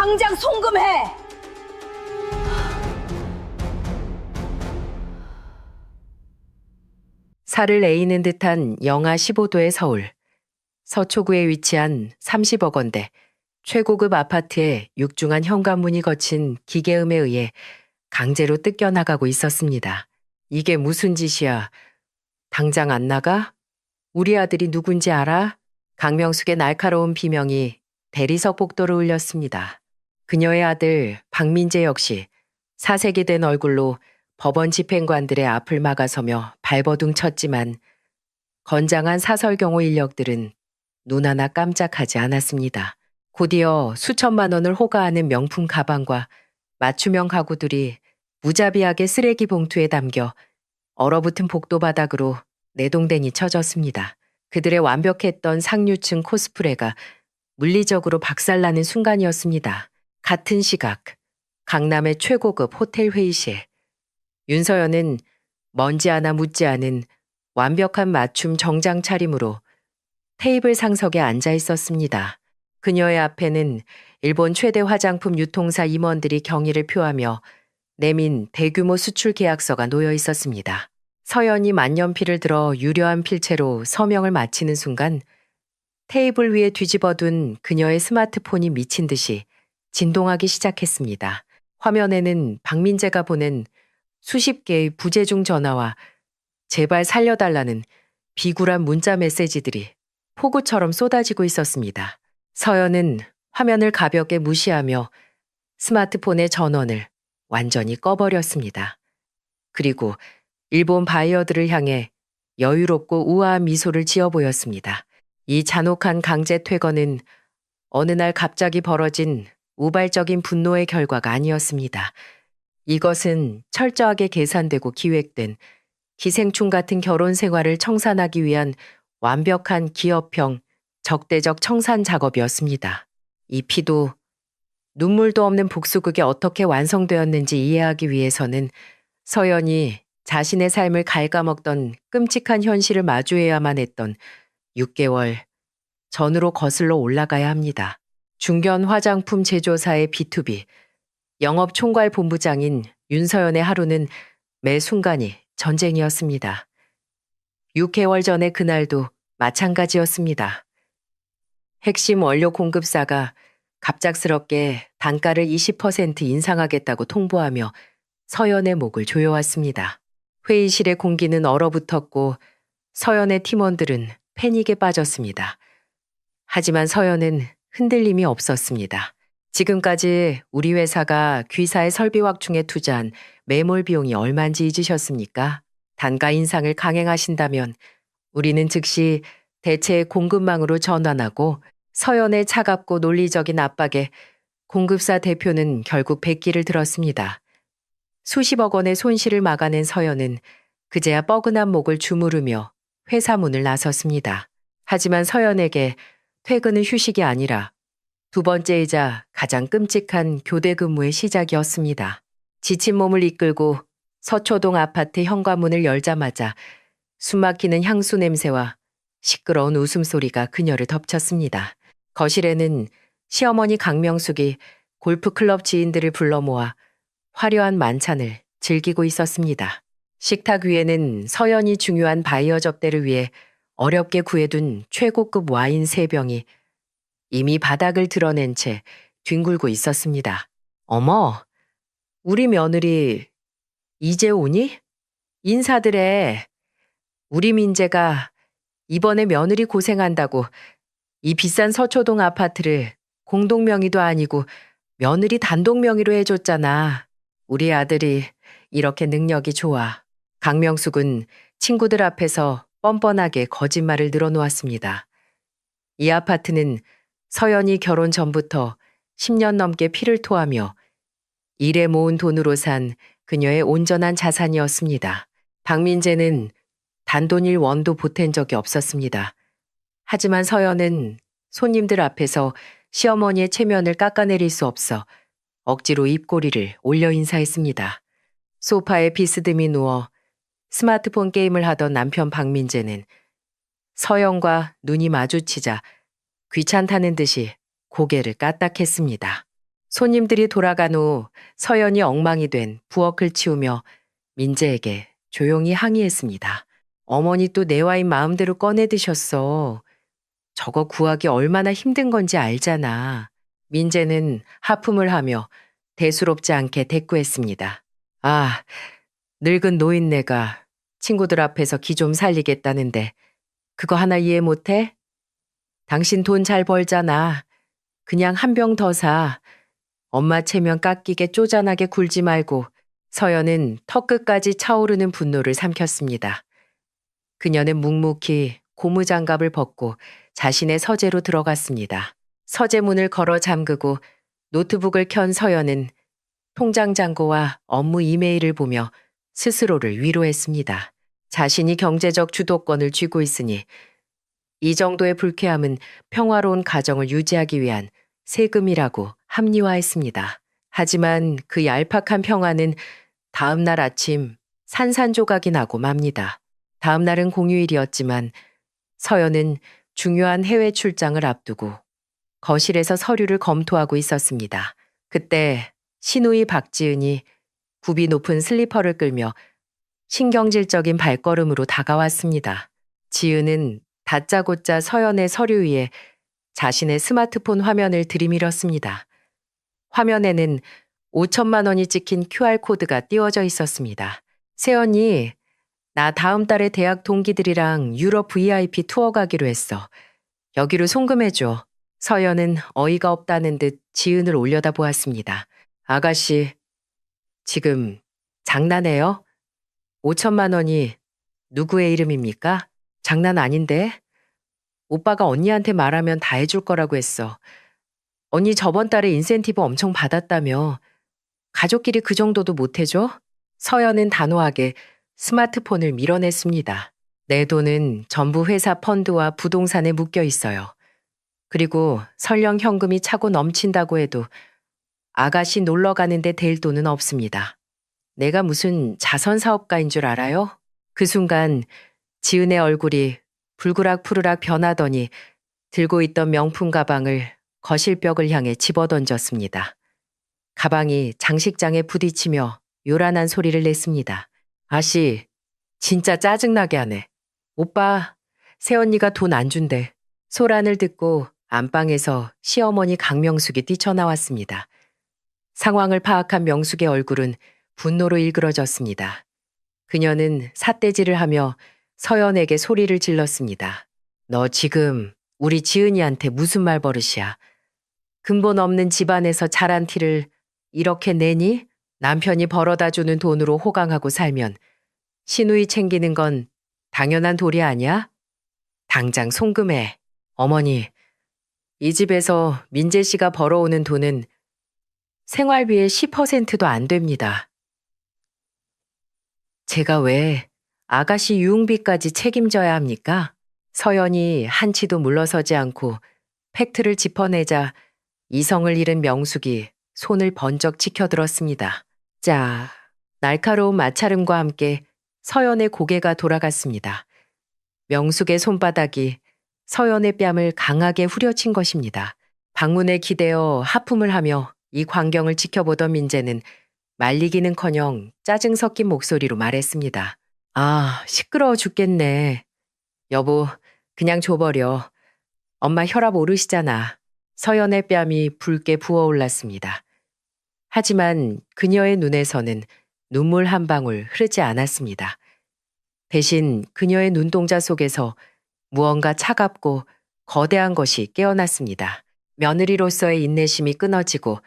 당장 송금해! 살을 에이는 듯한 영하 15도의 서울. 서초구에 위치한 30억 원대 최고급 아파트에 육중한 현관문이 거친 기계음에 의해 강제로 뜯겨나가고 있었습니다. 이게 무슨 짓이야? 당장 안 나가? 우리 아들이 누군지 알아? 강명숙의 날카로운 비명이 대리석 복도를 울렸습니다. 그녀의 아들 박민재 역시 사색이 된 얼굴로 법원 집행관들의 앞을 막아서며 발버둥 쳤지만 건장한 사설경호 인력들은 눈 하나 깜짝하지 않았습니다. 곧이어 수천만 원을 호가하는 명품 가방과 맞춤형 가구들이 무자비하게 쓰레기 봉투에 담겨 얼어붙은 복도 바닥으로 내동댕이 쳐졌습니다. 그들의 완벽했던 상류층 코스프레가 물리적으로 박살나는 순간이었습니다. 같은 시각, 강남의 최고급 호텔 회의실. 윤서연은 먼지 하나 묻지 않은 완벽한 맞춤 정장 차림으로 테이블 상석에 앉아 있었습니다. 그녀의 앞에는 일본 최대 화장품 유통사 임원들이 경의를 표하며 내민 대규모 수출 계약서가 놓여 있었습니다. 서연이 만년필을 들어 유려한 필체로 서명을 마치는 순간 테이블 위에 뒤집어둔 그녀의 스마트폰이 미친 듯이 진동하기 시작했습니다. 화면에는 박민재가 보낸 수십 개의 부재중 전화와 제발 살려달라는 비굴한 문자 메시지들이 폭우처럼 쏟아지고 있었습니다. 서연은 화면을 가볍게 무시하며 스마트폰의 전원을 완전히 꺼버렸습니다. 그리고 일본 바이어들을 향해 여유롭고 우아한 미소를 지어 보였습니다. 이 잔혹한 강제 퇴거는 어느 날 갑자기 벌어진 우발적인 분노의 결과가 아니었습니다. 이것은 철저하게 계산되고 기획된 기생충 같은 결혼 생활을 청산하기 위한 완벽한 기업형 적대적 청산 작업이었습니다. 이 피도 눈물도 없는 복수극이 어떻게 완성되었는지 이해하기 위해서는 서연이 자신의 삶을 갉아먹던 끔찍한 현실을 마주해야만 했던 6개월 전으로 거슬러 올라가야 합니다. 중견 화장품 제조사의 B2B, 영업총괄 본부장인 윤서연의 하루는 매 순간이 전쟁이었습니다. 6개월 전의 그날도 마찬가지였습니다. 핵심 원료 공급사가 갑작스럽게 단가를 20% 인상하겠다고 통보하며 서연의 목을 조여왔습니다. 회의실의 공기는 얼어붙었고 서연의 팀원들은 패닉에 빠졌습니다. 하지만 서연은 흔들림이 없었습니다. 지금까지 우리 회사가 귀사의 설비 확충에 투자한 매몰 비용이 얼마인지 잊으셨습니까? 단가 인상을 강행하신다면 우리는 즉시 대체 공급망으로 전환하고 서연의 차갑고 논리적인 압박에 공급사 대표는 결국 백기를 들었습니다. 수십억 원의 손실을 막아낸 서연은 그제야 뻐근한 목을 주무르며 회사 문을 나섰습니다. 하지만 서연에게 퇴근은 휴식이 아니라 두 번째이자 가장 끔찍한 교대 근무의 시작이었습니다. 지친 몸을 이끌고 서초동 아파트 현관문을 열자마자 숨막히는 향수 냄새와 시끄러운 웃음소리가 그녀를 덮쳤습니다. 거실에는 시어머니 강명숙이 골프클럽 지인들을 불러 모아 화려한 만찬을 즐기고 있었습니다. 식탁 위에는 서연이 중요한 바이어 접대를 위해 어렵게 구해둔 최고급 와인 3병이 이미 바닥을 드러낸 채 뒹굴고 있었습니다. 어머, 우리 며느리 이제 오니? 인사드래. 우리 민재가 이번에 며느리 고생한다고 이 비싼 서초동 아파트를 공동명의도 아니고 며느리 단독명의로 해줬잖아. 우리 아들이 이렇게 능력이 좋아. 강명숙은 친구들 앞에서 뻔뻔하게 거짓말을 늘어놓았습니다. 이 아파트는 서연이 결혼 전부터 10년 넘게 피를 토하며 일에 모은 돈으로 산 그녀의 온전한 자산이었습니다. 박민재는 단돈일 원도 보탠 적이 없었습니다. 하지만 서연은 손님들 앞에서 시어머니의 체면을 깎아내릴 수 없어 억지로 입꼬리를 올려 인사했습니다. 소파에 비스듬히 누워 스마트폰 게임을 하던 남편 박민재는 서연과 눈이 마주치자 귀찮다는 듯이 고개를 까딱했습니다. 손님들이 돌아간 후 서연이 엉망이 된 부엌을 치우며 민재에게 조용히 항의했습니다. 어머니 또 내 와인 마음대로 꺼내 드셨어. 저거 구하기 얼마나 힘든 건지 알잖아. 민재는 하품을 하며 대수롭지 않게 대꾸했습니다. 아, 늙은 노인네가 친구들 앞에서 기 좀 살리겠다는데 그거 하나 이해 못해? 당신 돈 잘 벌잖아. 그냥 한 병 더 사. 엄마 체면 깎이게 쪼잔하게 굴지 말고. 서연은 턱끝까지 차오르는 분노를 삼켰습니다. 그녀는 묵묵히 고무장갑을 벗고 자신의 서재로 들어갔습니다. 서재 문을 걸어 잠그고 노트북을 켠 서연은 통장 잔고와 업무 이메일을 보며 스스로를 위로했습니다. 자신이 경제적 주도권을 쥐고 있으니 이 정도의 불쾌함은 평화로운 가정을 유지하기 위한 세금이라고 합리화했습니다. 하지만 그 얄팍한 평화는 다음 날 아침 산산조각이 나고 맙니다. 다음 날은 공휴일이었지만 서연은 중요한 해외 출장을 앞두고 거실에서 서류를 검토하고 있었습니다. 그때 시누이 박지은이 굽이 높은 슬리퍼를 끌며 신경질적인 발걸음으로 다가왔습니다. 지은은 다짜고짜 서연의 서류 위에 자신의 스마트폰 화면을 들이밀었습니다. 화면에는 5천만 원이 찍힌 QR코드가 띄워져 있었습니다. 세연이, 나 다음 달에 대학 동기들이랑 유럽 VIP 투어 가기로 했어. 여기로 송금해줘. 서연은 어이가 없다는 듯 지은을 올려다보았습니다. 아가씨, 지금 장난해요? 5천만 원이 누구의 이름입니까? 장난 아닌데? 오빠가 언니한테 말하면 다 해줄 거라고 했어. 언니 저번 달에 인센티브 엄청 받았다며. 가족끼리 그 정도도 못 해줘? 서연은 단호하게 스마트폰을 밀어냈습니다. 내 돈은 전부 회사 펀드와 부동산에 묶여 있어요. 그리고 설령 현금이 차고 넘친다고 해도 아가씨 놀러 가는데 댈 돈은 없습니다. 내가 무슨 자선 사업가인 줄 알아요? 그 순간 지은의 얼굴이 불그락푸르락 변하더니 들고 있던 명품 가방을 거실벽을 향해 집어던졌습니다. 가방이 장식장에 부딪히며 요란한 소리를 냈습니다. 아씨, 진짜 짜증나게 하네. 오빠, 새언니가 돈 안 준대. 소란을 듣고 안방에서 시어머니 강명숙이 뛰쳐나왔습니다. 상황을 파악한 명숙의 얼굴은 분노로 일그러졌습니다. 그녀는 삿대질을 하며 서연에게 소리를 질렀습니다. 너 지금 우리 지은이한테 무슨 말버릇이야? 근본 없는 집안에서 자란 티를 이렇게 내니? 남편이 벌어다 주는 돈으로 호강하고 살면 시누이 챙기는 건 당연한 도리 아니야? 당장 송금해. 어머니, 이 집에서 민재 씨가 벌어오는 돈은 생활비의 10%도 안 됩니다. 제가 왜 아가씨 유흥비까지 책임져야 합니까? 서연이 한치도 물러서지 않고 팩트를 짚어내자 이성을 잃은 명숙이 손을 번쩍 치켜들었습니다. 자, 날카로운 마찰음과 함께 서연의 고개가 돌아갔습니다. 명숙의 손바닥이 서연의 뺨을 강하게 후려친 것입니다. 방문에 기대어 하품을 하며 이 광경을 지켜보던 민재는 말리기는커녕 짜증 섞인 목소리로 말했습니다. 아, 시끄러워 죽겠네. 여보, 그냥 줘버려. 엄마 혈압 오르시잖아. 서연의 뺨이 붉게 부어올랐습니다. 하지만 그녀의 눈에서는 눈물 한 방울 흐르지 않았습니다. 대신 그녀의 눈동자 속에서 무언가 차갑고 거대한 것이 깨어났습니다. 며느리로서의 인내심이 끊어지고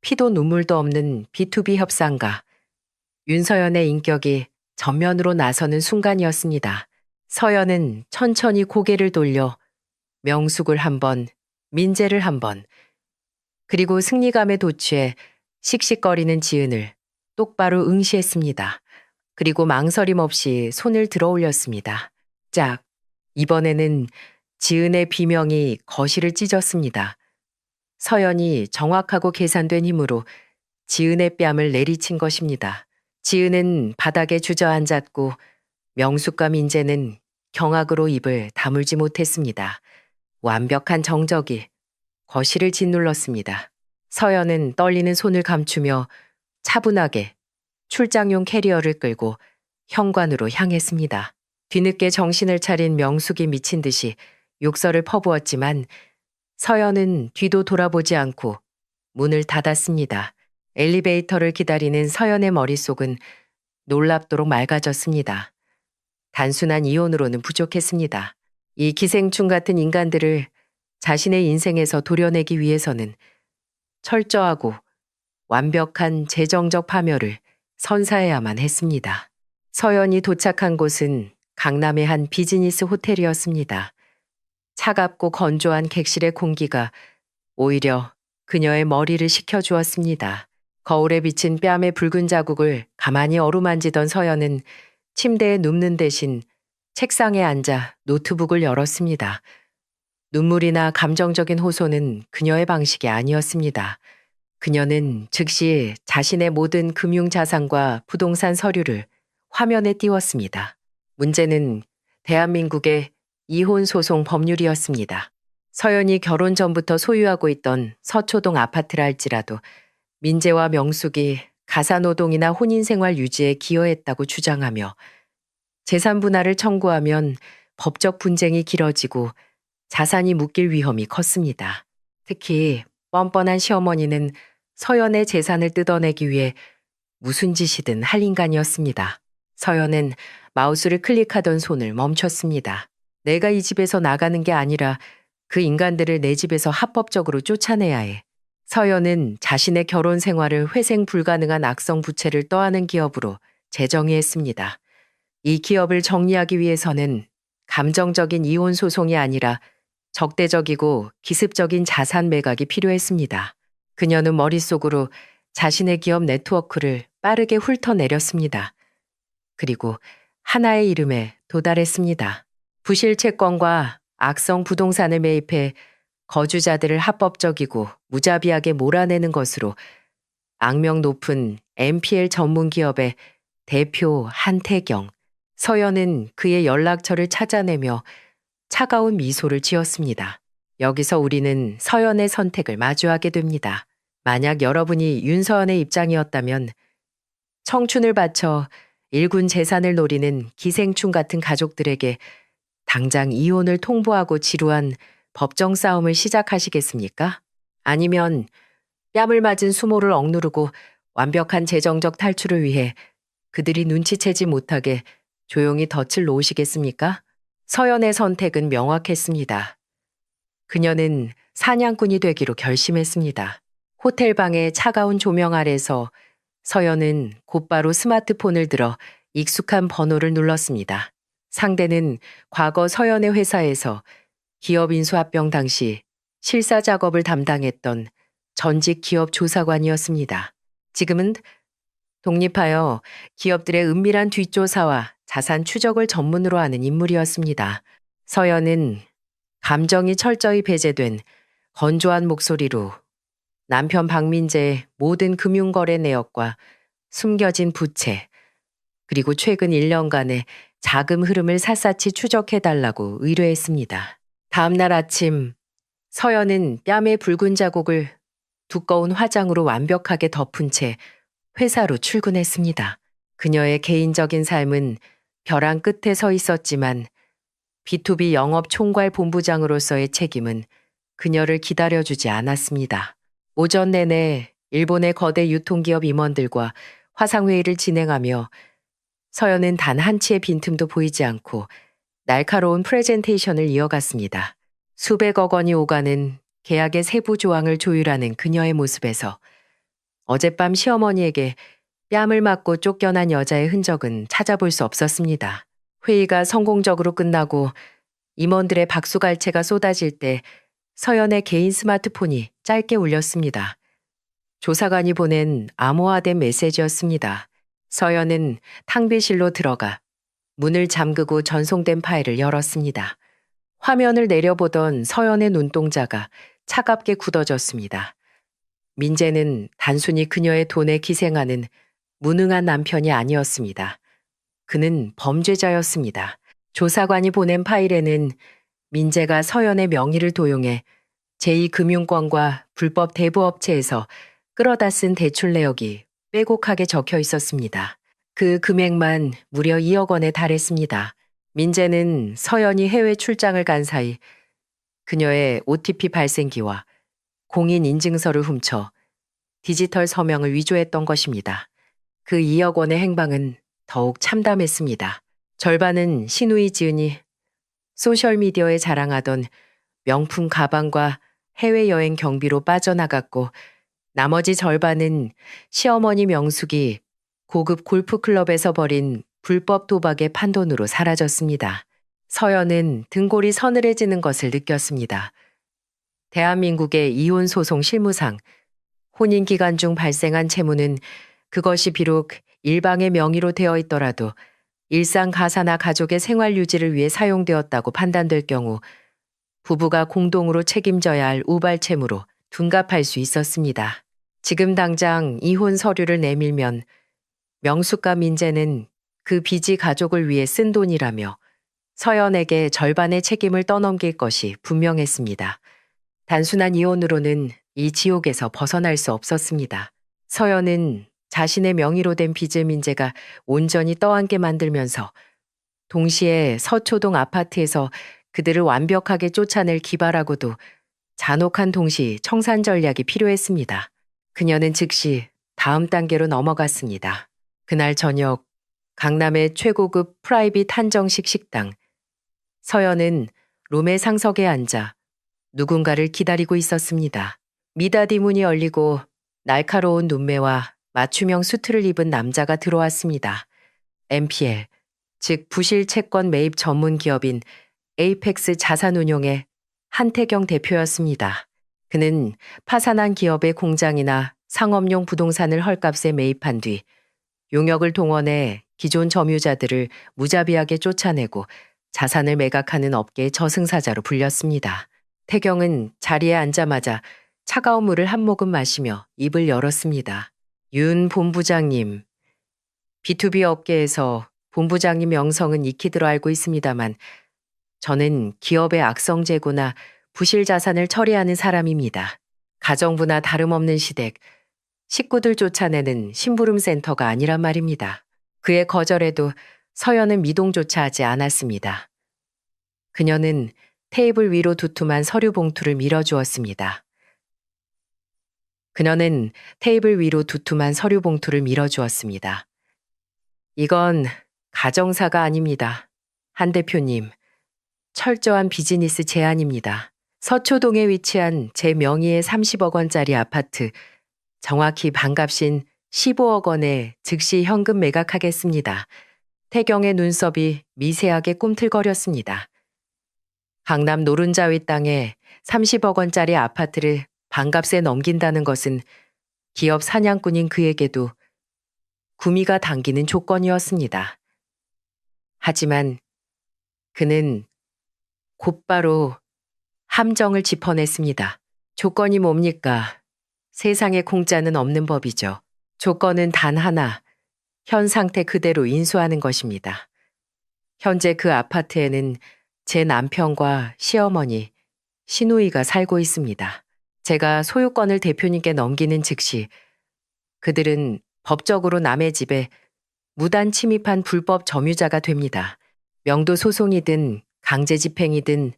피도 눈물도 없는 B2B 협상가. 윤서연의 인격이 전면으로 나서는 순간이었습니다. 서연은 천천히 고개를 돌려 명숙을 한 번, 민재를 한 번, 그리고 승리감에 도취해 씩씩거리는 지은을 똑바로 응시했습니다. 그리고 망설임 없이 손을 들어 올렸습니다. 짝! 이번에는 지은의 비명이 거실을 찢었습니다. 서연이 정확하고 계산된 힘으로 지은의 뺨을 내리친 것입니다. 지은은 바닥에 주저앉았고 명숙과 민재는 경악으로 입을 다물지 못했습니다. 완벽한 정적이 거실을 짓눌렀습니다. 서연은 떨리는 손을 감추며 차분하게 출장용 캐리어를 끌고 현관으로 향했습니다. 뒤늦게 정신을 차린 명숙이 미친 듯이 욕설을 퍼부었지만 서연은 뒤도 돌아보지 않고 문을 닫았습니다. 엘리베이터를 기다리는 서연의 머릿속은 놀랍도록 맑아졌습니다. 단순한 이혼으로는 부족했습니다. 이 기생충 같은 인간들을 자신의 인생에서 도려내기 위해서는 철저하고 완벽한 재정적 파멸을 선사해야만 했습니다. 서연이 도착한 곳은 강남의 한 비즈니스 호텔이었습니다. 차갑고 건조한 객실의 공기가 오히려 그녀의 머리를 식혀주었습니다. 거울에 비친 뺨의 붉은 자국을 가만히 어루만지던 서연은 침대에 눕는 대신 책상에 앉아 노트북을 열었습니다. 눈물이나 감정적인 호소는 그녀의 방식이 아니었습니다. 그녀는 즉시 자신의 모든 금융자산과 부동산 서류를 화면에 띄웠습니다. 문제는 대한민국의 이혼소송 법률이었습니다. 서연이 결혼 전부터 소유하고 있던 서초동 아파트라 할지라도 민재와 명숙이 가사노동이나 혼인생활 유지에 기여했다고 주장하며 재산 분할을 청구하면 법적 분쟁이 길어지고 자산이 묶일 위험이 컸습니다. 특히 뻔뻔한 시어머니는 서연의 재산을 뜯어내기 위해 무슨 짓이든 할 인간이었습니다. 서연은 마우스를 클릭하던 손을 멈췄습니다. 내가 이 집에서 나가는 게 아니라 그 인간들을 내 집에서 합법적으로 쫓아내야 해. 서연은 자신의 결혼 생활을 회생 불가능한 악성 부채를 떠안은 기업으로 재정의했습니다. 이 기업을 정리하기 위해서는 감정적인 이혼 소송이 아니라 적대적이고 기습적인 자산 매각이 필요했습니다. 그녀는 머릿속으로 자신의 기업 네트워크를 빠르게 훑어내렸습니다. 그리고 하나의 이름에 도달했습니다. 부실 채권과 악성 부동산을 매입해 거주자들을 합법적이고 무자비하게 몰아내는 것으로 악명 높은 MPL 전문 기업의 대표 한태경. 서연은 그의 연락처를 찾아내며 차가운 미소를 지었습니다. 여기서 우리는 서연의 선택을 마주하게 됩니다. 만약 여러분이 윤서연의 입장이었다면 청춘을 바쳐 일군 재산을 노리는 기생충 같은 가족들에게 당장 이혼을 통보하고 지루한 법정 싸움을 시작하시겠습니까? 아니면 뺨을 맞은 수모를 억누르고 완벽한 재정적 탈출을 위해 그들이 눈치채지 못하게 조용히 덫을 놓으시겠습니까? 서연의 선택은 명확했습니다. 그녀는 사냥꾼이 되기로 결심했습니다. 호텔방의 차가운 조명 아래서 서연은 곧바로 스마트폰을 들어 익숙한 번호를 눌렀습니다. 상대는 과거 서연의 회사에서 기업 인수합병 당시 실사 작업을 담당했던 전직 기업 조사관이었습니다. 지금은 독립하여 기업들의 은밀한 뒷조사와 자산 추적을 전문으로 하는 인물이었습니다. 서연은 감정이 철저히 배제된 건조한 목소리로 남편 박민재의 모든 금융거래 내역과 숨겨진 부채, 그리고 최근 1년간의 자금 흐름을 샅샅이 추적해달라고 의뢰했습니다. 다음날 아침, 서연은 뺨의 붉은 자국을 두꺼운 화장으로 완벽하게 덮은 채 회사로 출근했습니다. 그녀의 개인적인 삶은 벼랑 끝에 서 있었지만 B2B 영업 총괄 본부장으로서의 책임은 그녀를 기다려주지 않았습니다. 오전 내내 일본의 거대 유통기업 임원들과 화상회의를 진행하며 서연은 단 한치의 빈틈도 보이지 않고 날카로운 프레젠테이션을 이어갔습니다. 수백억 원이 오가는 계약의 세부 조항을 조율하는 그녀의 모습에서 어젯밤 시어머니에게 뺨을 맞고 쫓겨난 여자의 흔적은 찾아볼 수 없었습니다. 회의가 성공적으로 끝나고 임원들의 박수갈채가 쏟아질 때 서연의 개인 스마트폰이 짧게 울렸습니다. 조사관이 보낸 암호화된 메시지였습니다. 서연은 탕비실로 들어가 문을 잠그고 전송된 파일을 열었습니다. 화면을 내려보던 서연의 눈동자가 차갑게 굳어졌습니다. 민재는 단순히 그녀의 돈에 기생하는 무능한 남편이 아니었습니다. 그는 범죄자였습니다. 조사관이 보낸 파일에는 민재가 서연의 명의를 도용해 제2금융권과 불법 대부업체에서 끌어다 쓴 대출 내역이 빼곡하게 적혀 있었습니다. 그 금액만 무려 2억 원에 달했습니다. 민재는 서연이 해외 출장을 간 사이 그녀의 OTP 발생기와 공인 인증서를 훔쳐 디지털 서명을 위조했던 것입니다. 그 2억 원의 행방은 더욱 참담했습니다. 절반은 신우이 지은이 소셜미디어에 자랑하던 명품 가방과 해외여행 경비로 빠져나갔고, 나머지 절반은 시어머니 명숙이 고급 골프클럽에서 벌인 불법 도박의 판돈으로 사라졌습니다. 서연은 등골이 서늘해지는 것을 느꼈습니다. 대한민국의 이혼 소송 실무상 혼인 기간 중 발생한 채무는 그것이 비록 일방의 명의로 되어 있더라도 일상 가사나 가족의 생활 유지를 위해 사용되었다고 판단될 경우 부부가 공동으로 책임져야 할 우발 채무로 둔갑할 수 있었습니다. 지금 당장 이혼 서류를 내밀면 명숙과 민재는 그 빚이 가족을 위해 쓴 돈이라며 서연에게 절반의 책임을 떠넘길 것이 분명했습니다. 단순한 이혼으로는 이 지옥에서 벗어날 수 없었습니다. 서연은 자신의 명의로 된 빚을 민재가 온전히 떠안게 만들면서 동시에 서초동 아파트에서 그들을 완벽하게 쫓아낼 기발하고도 잔혹한 동시 청산 전략이 필요했습니다. 그녀는 즉시 다음 단계로 넘어갔습니다. 그날 저녁 강남의 최고급 프라이빗 한정식 식당. 서연은 룸의 상석에 앉아 누군가를 기다리고 있었습니다. 미닫이 문이 열리고 날카로운 눈매와 맞춤형 수트를 입은 남자가 들어왔습니다. MPL, 즉 부실 채권 매입 전문 기업인 에이펙스 자산운용의 한태경 대표였습니다. 그는 파산한 기업의 공장이나 상업용 부동산을 헐값에 매입한 뒤 용역을 동원해 기존 점유자들을 무자비하게 쫓아내고 자산을 매각하는 업계의 저승사자로 불렸습니다. 태경은 자리에 앉자마자 차가운 물을 한 모금 마시며 입을 열었습니다. 윤 본부장님, B2B 업계에서 본부장님 명성은 익히들어 알고 있습니다만 저는 기업의 악성 재고나 부실 자산을 처리하는 사람입니다. 가정부나 다름없는 시댁, 식구들 쫓아내는 심부름 센터가 아니란 말입니다. 그의 거절에도 서연은 미동조차 하지 않았습니다. 그녀는 테이블 위로 두툼한 서류 봉투를 밀어주었습니다. 이건 가정사가 아닙니다. 한 대표님, 철저한 비즈니스 제안입니다. 서초동에 위치한 제 명의의 30억 원짜리 아파트, 정확히 반값인 15억 원에 즉시 현금 매각하겠습니다. 태경의 눈썹이 미세하게 꿈틀거렸습니다. 강남 노른자 위 땅에 30억 원짜리 아파트를 반값에 넘긴다는 것은 기업 사냥꾼인 그에게도 구미가 당기는 조건이었습니다. 하지만 그는 곧바로 함정을 짚어냈습니다. 조건이 뭡니까? 세상에 공짜는 없는 법이죠. 조건은 단 하나, 현 상태 그대로 인수하는 것입니다. 현재 그 아파트에는 제 남편과 시어머니, 시누이가 살고 있습니다. 제가 소유권을 대표님께 넘기는 즉시 그들은 법적으로 남의 집에 무단 침입한 불법 점유자가 됩니다. 명도 소송이든 강제 집행이든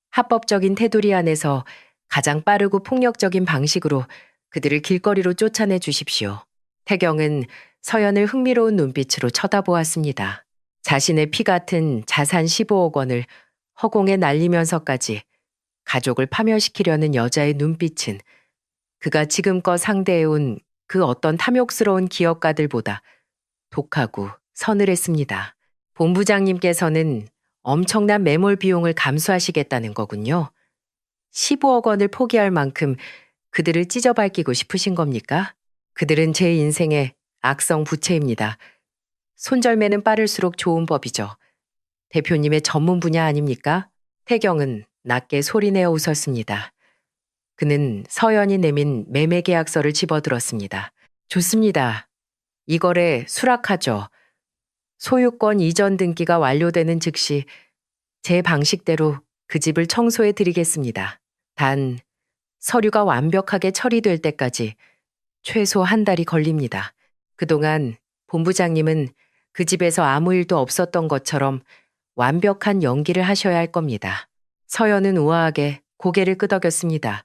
합법적인 테두리 안에서 가장 빠르고 폭력적인 방식으로 그들을 길거리로 쫓아내 주십시오. 태경은 서연을 흥미로운 눈빛으로 쳐다보았습니다. 자신의 피 같은 자산 15억 원을 허공에 날리면서까지 가족을 파멸시키려는 여자의 눈빛은 그가 지금껏 상대해온 그 어떤 탐욕스러운 기업가들보다 독하고 서늘했습니다. 본부장님께서는 엄청난 매몰 비용을 감수하시겠다는 거군요. 15억 원을 포기할 만큼 그들을 찢어밟기고 싶으신 겁니까? 그들은 제 인생의 악성 부채입니다. 손절매는 빠를수록 좋은 법이죠. 대표님의 전문 분야 아닙니까? 태경은 낮게 소리내어 웃었습니다. 그는 서연이 내민 매매계약서를 집어들었습니다. 좋습니다. 이 거래 수락하죠. 소유권 이전 등기가 완료되는 즉시 제 방식대로 그 집을 청소해 드리겠습니다. 단 서류가 완벽하게 처리될 때까지 최소 한 달이 걸립니다. 그동안 본부장님은 그 집에서 아무 일도 없었던 것처럼 완벽한 연기를 하셔야 할 겁니다. 서연은 우아하게 고개를 끄덕였습니다.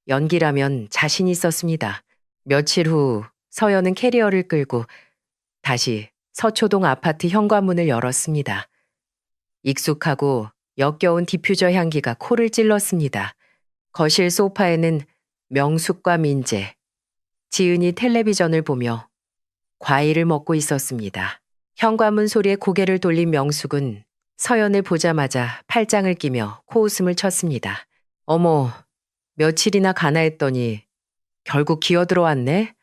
연기라면 자신 있었습니다. 며칠 후 서연은 캐리어를 끌고 다시 서초동 아파트 현관문을 열었습니다. 익숙하고 역겨운 디퓨저 향기가 코를 찔렀습니다. 거실 소파에는 명숙과 민재, 지은이 텔레비전을 보며 과일을 먹고 있었습니다. 현관문 소리에 고개를 돌린 명숙은 서연을 보자마자 팔짱을 끼며 코웃음을 쳤습니다. 어머, 며칠이나 가나 했더니 결국 기어들어왔네?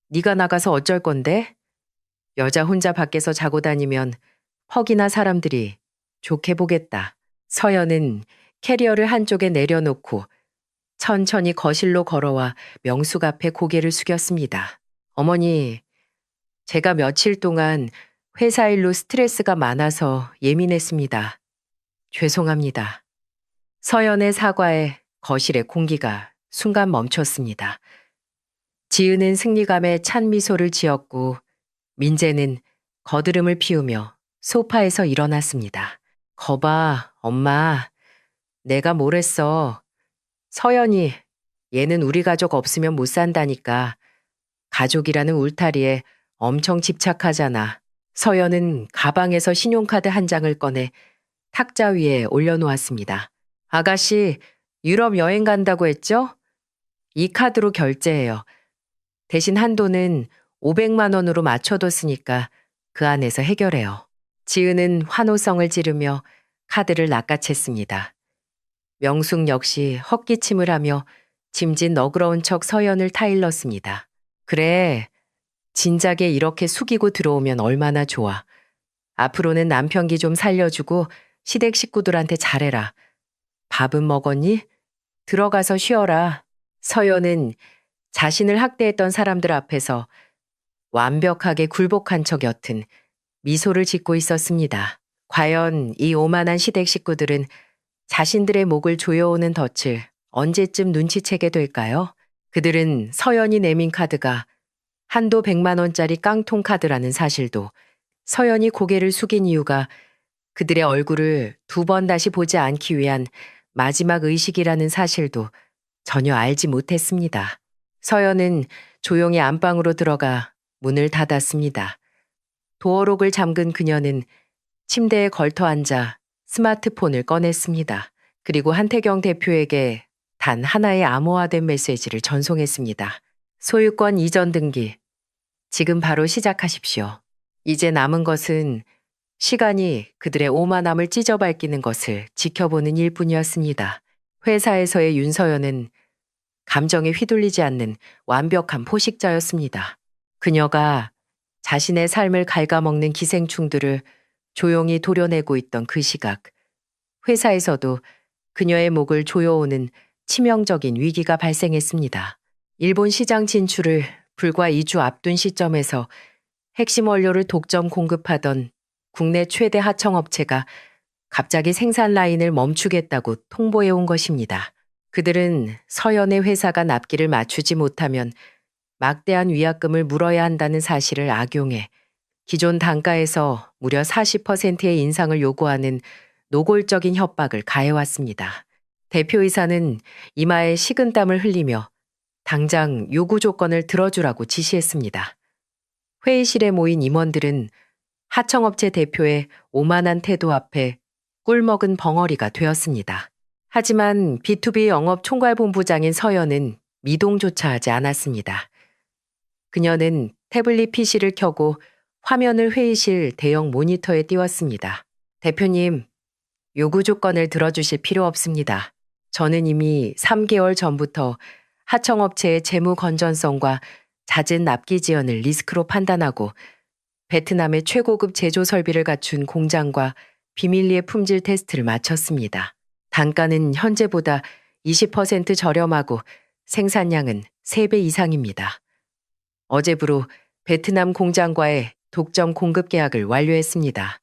네가 나가서 어쩔 건데? 여자 혼자 밖에서 자고 다니면 퍽이나 사람들이 좋게 보겠다. 서연은 캐리어를 한쪽에 내려놓고 천천히 거실로 걸어와 명숙 앞에 고개를 숙였습니다. 어머니, 제가 며칠 동안 회사 일로 스트레스가 많아서 예민했습니다. 죄송합니다. 서연의 사과에 거실의 공기가 순간 멈췄습니다. 지은은 승리감에 찬 미소를 지었고 민재는 거드름을 피우며 소파에서 일어났습니다. 거봐, 엄마. 내가 뭘 했어. 서연이, 얘는 우리 가족 없으면 못 산다니까. 가족이라는 울타리에 엄청 집착하잖아. 서연은 가방에서 신용카드 한 장을 꺼내 탁자 위에 올려놓았습니다. 아가씨, 유럽 여행 간다고 했죠? 이 카드로 결제해요. 대신 한도는 500만 원으로 맞춰뒀으니까 그 안에서 해결해요. 지은은 환호성을 지르며 카드를 낚아챘습니다. 명숙 역시 헛기침을 하며 짐짓 너그러운 척 서연을 타일렀습니다. 그래, 진작에 이렇게 숙이고 들어오면 얼마나 좋아. 앞으로는 남편기 좀 살려주고 시댁 식구들한테 잘해라. 밥은 먹었니? 들어가서 쉬어라. 서연은 자신을 학대했던 사람들 앞에서 완벽하게 굴복한 척 옅은 미소를 짓고 있었습니다. 과연 이 오만한 시댁 식구들은 자신들의 목을 조여오는 덫을 언제쯤 눈치채게 될까요? 그들은 서연이 내민 카드가 한도 100만 원짜리 깡통 카드라는 사실도, 서연이 고개를 숙인 이유가 그들의 얼굴을 2번 다시 보지 않기 위한 마지막 의식이라는 사실도 전혀 알지 못했습니다. 서연은 조용히 안방으로 들어가 문을 닫았습니다. 도어록을 잠근 그녀는 침대에 걸터 앉아 스마트폰을 꺼냈습니다. 그리고 한태경 대표에게 단 하나의 암호화된 메시지를 전송했습니다. 소유권 이전 등기. 지금 바로 시작하십시오. 이제 남은 것은 시간이 그들의 오만함을 찢어밟기는 것을 지켜보는 일뿐이었습니다. 회사에서의 윤서연은 감정에 휘둘리지 않는 완벽한 포식자였습니다. 그녀가 자신의 삶을 갉아먹는 기생충들을 조용히 도려내고 있던 그 시각, 회사에서도 그녀의 목을 조여오는 치명적인 위기가 발생했습니다. 일본 시장 진출을 불과 2주 앞둔 시점에서 핵심 원료를 독점 공급하던 국내 최대 하청업체가 갑자기 생산 라인을 멈추겠다고 통보해 온 것입니다. 그들은 서연의 회사가 납기를 맞추지 못하면 막대한 위약금을 물어야 한다는 사실을 악용해 기존 단가에서 무려 40%의 인상을 요구하는 노골적인 협박을 가해왔습니다. 대표이사는 이마에 식은땀을 흘리며 당장 요구 조건을 들어주라고 지시했습니다. 회의실에 모인 임원들은 하청업체 대표의 오만한 태도 앞에 꿀먹은 벙어리가 되었습니다. 하지만 B2B 영업 총괄본부장인 서연은 미동조차 하지 않았습니다. 그녀는 태블릿 PC를 켜고 화면을 회의실 대형 모니터에 띄웠습니다. 대표님, 요구 조건을 들어주실 필요 없습니다. 저는 이미 3개월 전부터 하청업체의 재무 건전성과 잦은 납기 지연을 리스크로 판단하고 베트남의 최고급 제조 설비를 갖춘 공장과 비밀리에 품질 테스트를 마쳤습니다. 단가는 현재보다 20% 저렴하고 생산량은 3배 이상입니다. 어제부로 베트남 공장과의 독점 공급 계약을 완료했습니다.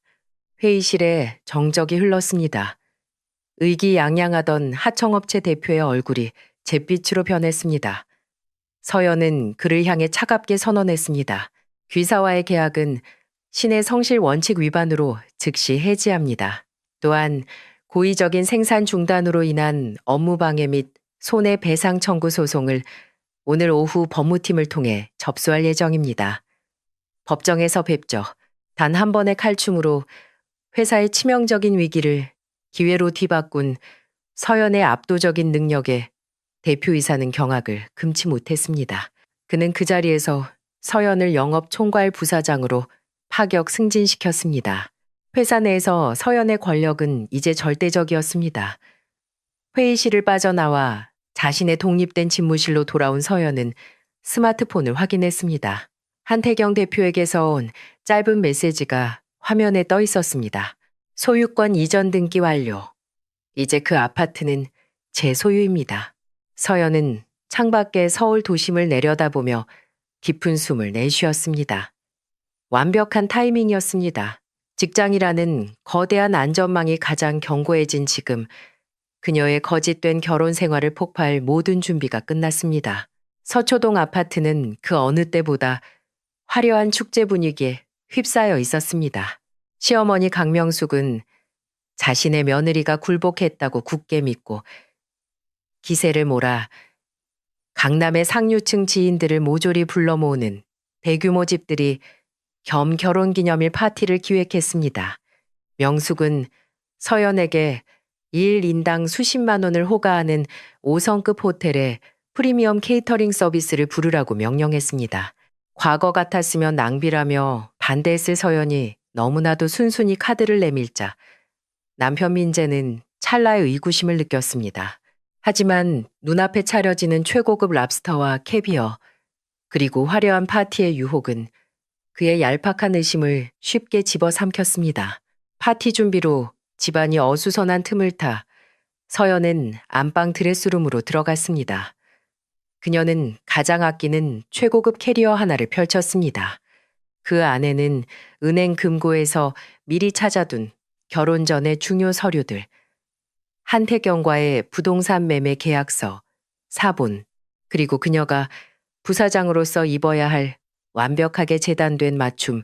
회의실에 정적이 흘렀습니다. 의기양양하던 하청업체 대표의 얼굴이 잿빛으로 변했습니다. 서연은 그를 향해 차갑게 선언했습니다. 귀사와의 계약은 신의 성실 원칙 위반으로 즉시 해지합니다. 또한 고의적인 생산 중단으로 인한 업무 방해 및 손해배상 청구 소송을 오늘 오후 법무팀을 통해 접수할 예정입니다. 법정에서 뵙죠. 단 한 번의 칼춤으로 회사의 치명적인 위기를 기회로 뒤바꾼 서연의 압도적인 능력에 대표이사는 경악을 금치 못했습니다. 그는 그 자리에서 서연을 영업 총괄 부사장으로 파격 승진시켰습니다. 회사 내에서 서연의 권력은 이제 절대적이었습니다. 회의실을 빠져나와 자신의 독립된 집무실로 돌아온 서연은 스마트폰을 확인했습니다. 한태경 대표에게서 온 짧은 메시지가 화면에 떠 있었습니다. 소유권 이전 등기 완료. 이제 그 아파트는 제 소유입니다. 서연은 창밖에 서울 도심을 내려다보며 깊은 숨을 내쉬었습니다. 완벽한 타이밍이었습니다. 직장이라는 거대한 안전망이 가장 견고해진 지금 그녀의 거짓된 결혼 생활을 폭파할 모든 준비가 끝났습니다. 서초동 아파트는 그 어느 때보다 화려한 축제 분위기에 휩싸여 있었습니다. 시어머니 강명숙은 자신의 며느리가 굴복했다고 굳게 믿고 기세를 몰아 강남의 상류층 지인들을 모조리 불러 모으는 대규모 집들이 겸 결혼기념일 파티를 기획했습니다. 명숙은 서연에게 1인당 수십만 원을 호가하는 5성급 호텔에 프리미엄 케이터링 서비스를 부르라고 명령했습니다. 과거 같았으면 낭비라며 반대했을 서연이 너무나도 순순히 카드를 내밀자 남편 민재는 찰나의 의구심을 느꼈습니다. 하지만 눈앞에 차려지는 최고급 랍스터와 캐비어 그리고 화려한 파티의 유혹은 그의 얄팍한 의심을 쉽게 집어삼켰습니다. 파티 준비로 집안이 어수선한 틈을 타 서연은 안방 드레스룸으로 들어갔습니다. 그녀는 가장 아끼는 최고급 캐리어 하나를 펼쳤습니다. 그 안에는 은행 금고에서 미리 찾아둔 결혼 전의 중요 서류들, 한태경과의 부동산 매매 계약서, 사본, 그리고 그녀가 부사장으로서 입어야 할 완벽하게 재단된 맞춤,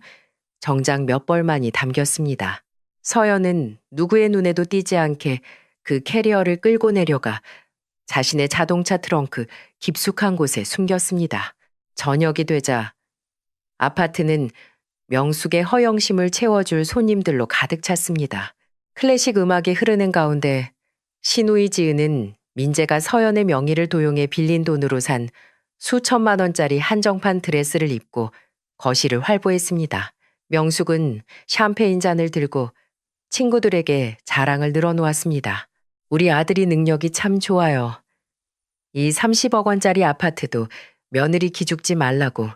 정장 몇 벌만이 담겼습니다. 서연은 누구의 눈에도 띄지 않게 그 캐리어를 끌고 내려가 자신의 자동차 트렁크 깊숙한 곳에 숨겼습니다. 저녁이 되자 아파트는 명숙의 허영심을 채워줄 손님들로 가득 찼습니다. 클래식 음악이 흐르는 가운데 신우이 지은은 민재가 서연의 명의를 도용해 빌린 돈으로 산 수천만 원짜리 한정판 드레스를 입고 거실을 활보했습니다. 명숙은 샴페인 잔을 들고 친구들에게 자랑을 늘어놓았습니다. 우리 아들이 능력이 참 좋아요. 이 30억 원짜리 아파트도 며느리 기죽지 말라고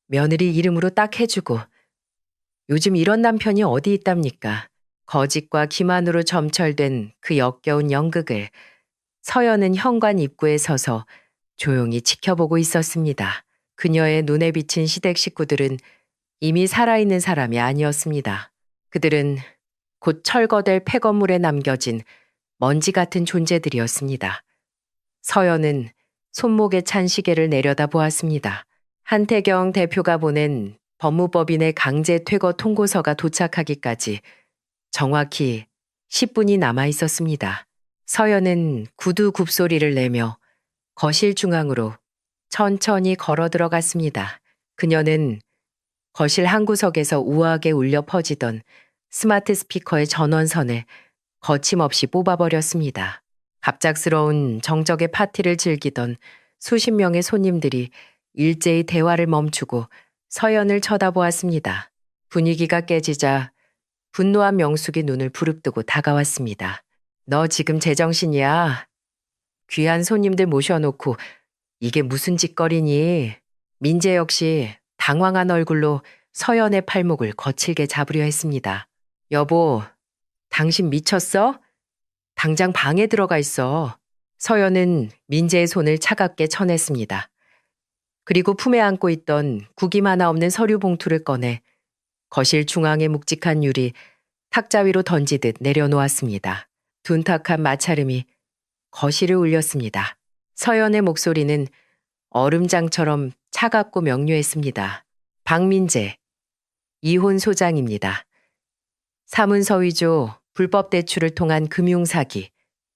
며느리 이름으로 딱 해주고 요즘 이런 남편이 어디 있답니까? 거짓과 기만으로 점철된 그 역겨운 연극을 서연은 현관 입구에 서서 조용히 지켜보고 있었습니다. 그녀의 눈에 비친 시댁 식구들은 이미 살아있는 사람이 아니었습니다. 그들은 곧 철거될 폐건물에 남겨진 먼지 같은 존재들이었습니다. 서연은 손목에 찬 시계를 내려다 보았습니다. 한태경 대표가 보낸 법무법인의 강제 퇴거 통고서가 도착하기까지 정확히 10분이 남아 있었습니다. 서연은 구두 굽소리를 내며 거실 중앙으로 천천히 걸어 들어갔습니다. 그녀는 거실 한 구석에서 우아하게 울려 퍼지던 스마트 스피커의 전원선을 거침없이 뽑아버렸습니다. 갑작스러운 정적의 파티를 즐기던 수십 명의 손님들이 일제히 대화를 멈추고 서연을 쳐다보았습니다. 분위기가 깨지자 분노한 명숙이 눈을 부릅뜨고 다가왔습니다. 너 지금 제정신이야? 귀한 손님들 모셔놓고 이게 무슨 짓거리니? 민재 역시 당황한 얼굴로 서연의 팔목을 거칠게 잡으려 했습니다. 여보, 당신 미쳤어? 당장 방에 들어가 있어. 서연은 민재의 손을 차갑게 쳐냈습니다. 그리고 품에 안고 있던 구김 하나 없는 서류 봉투를 꺼내 거실 중앙에 묵직한 유리 탁자 위로 던지듯 내려놓았습니다. 둔탁한 마찰음이 거실을 울렸습니다. 서연의 목소리는 얼음장처럼 차갑고 명료했습니다. 박민재, 이혼 소장입니다. 사문서 위조, 불법 대출을 통한 금융사기,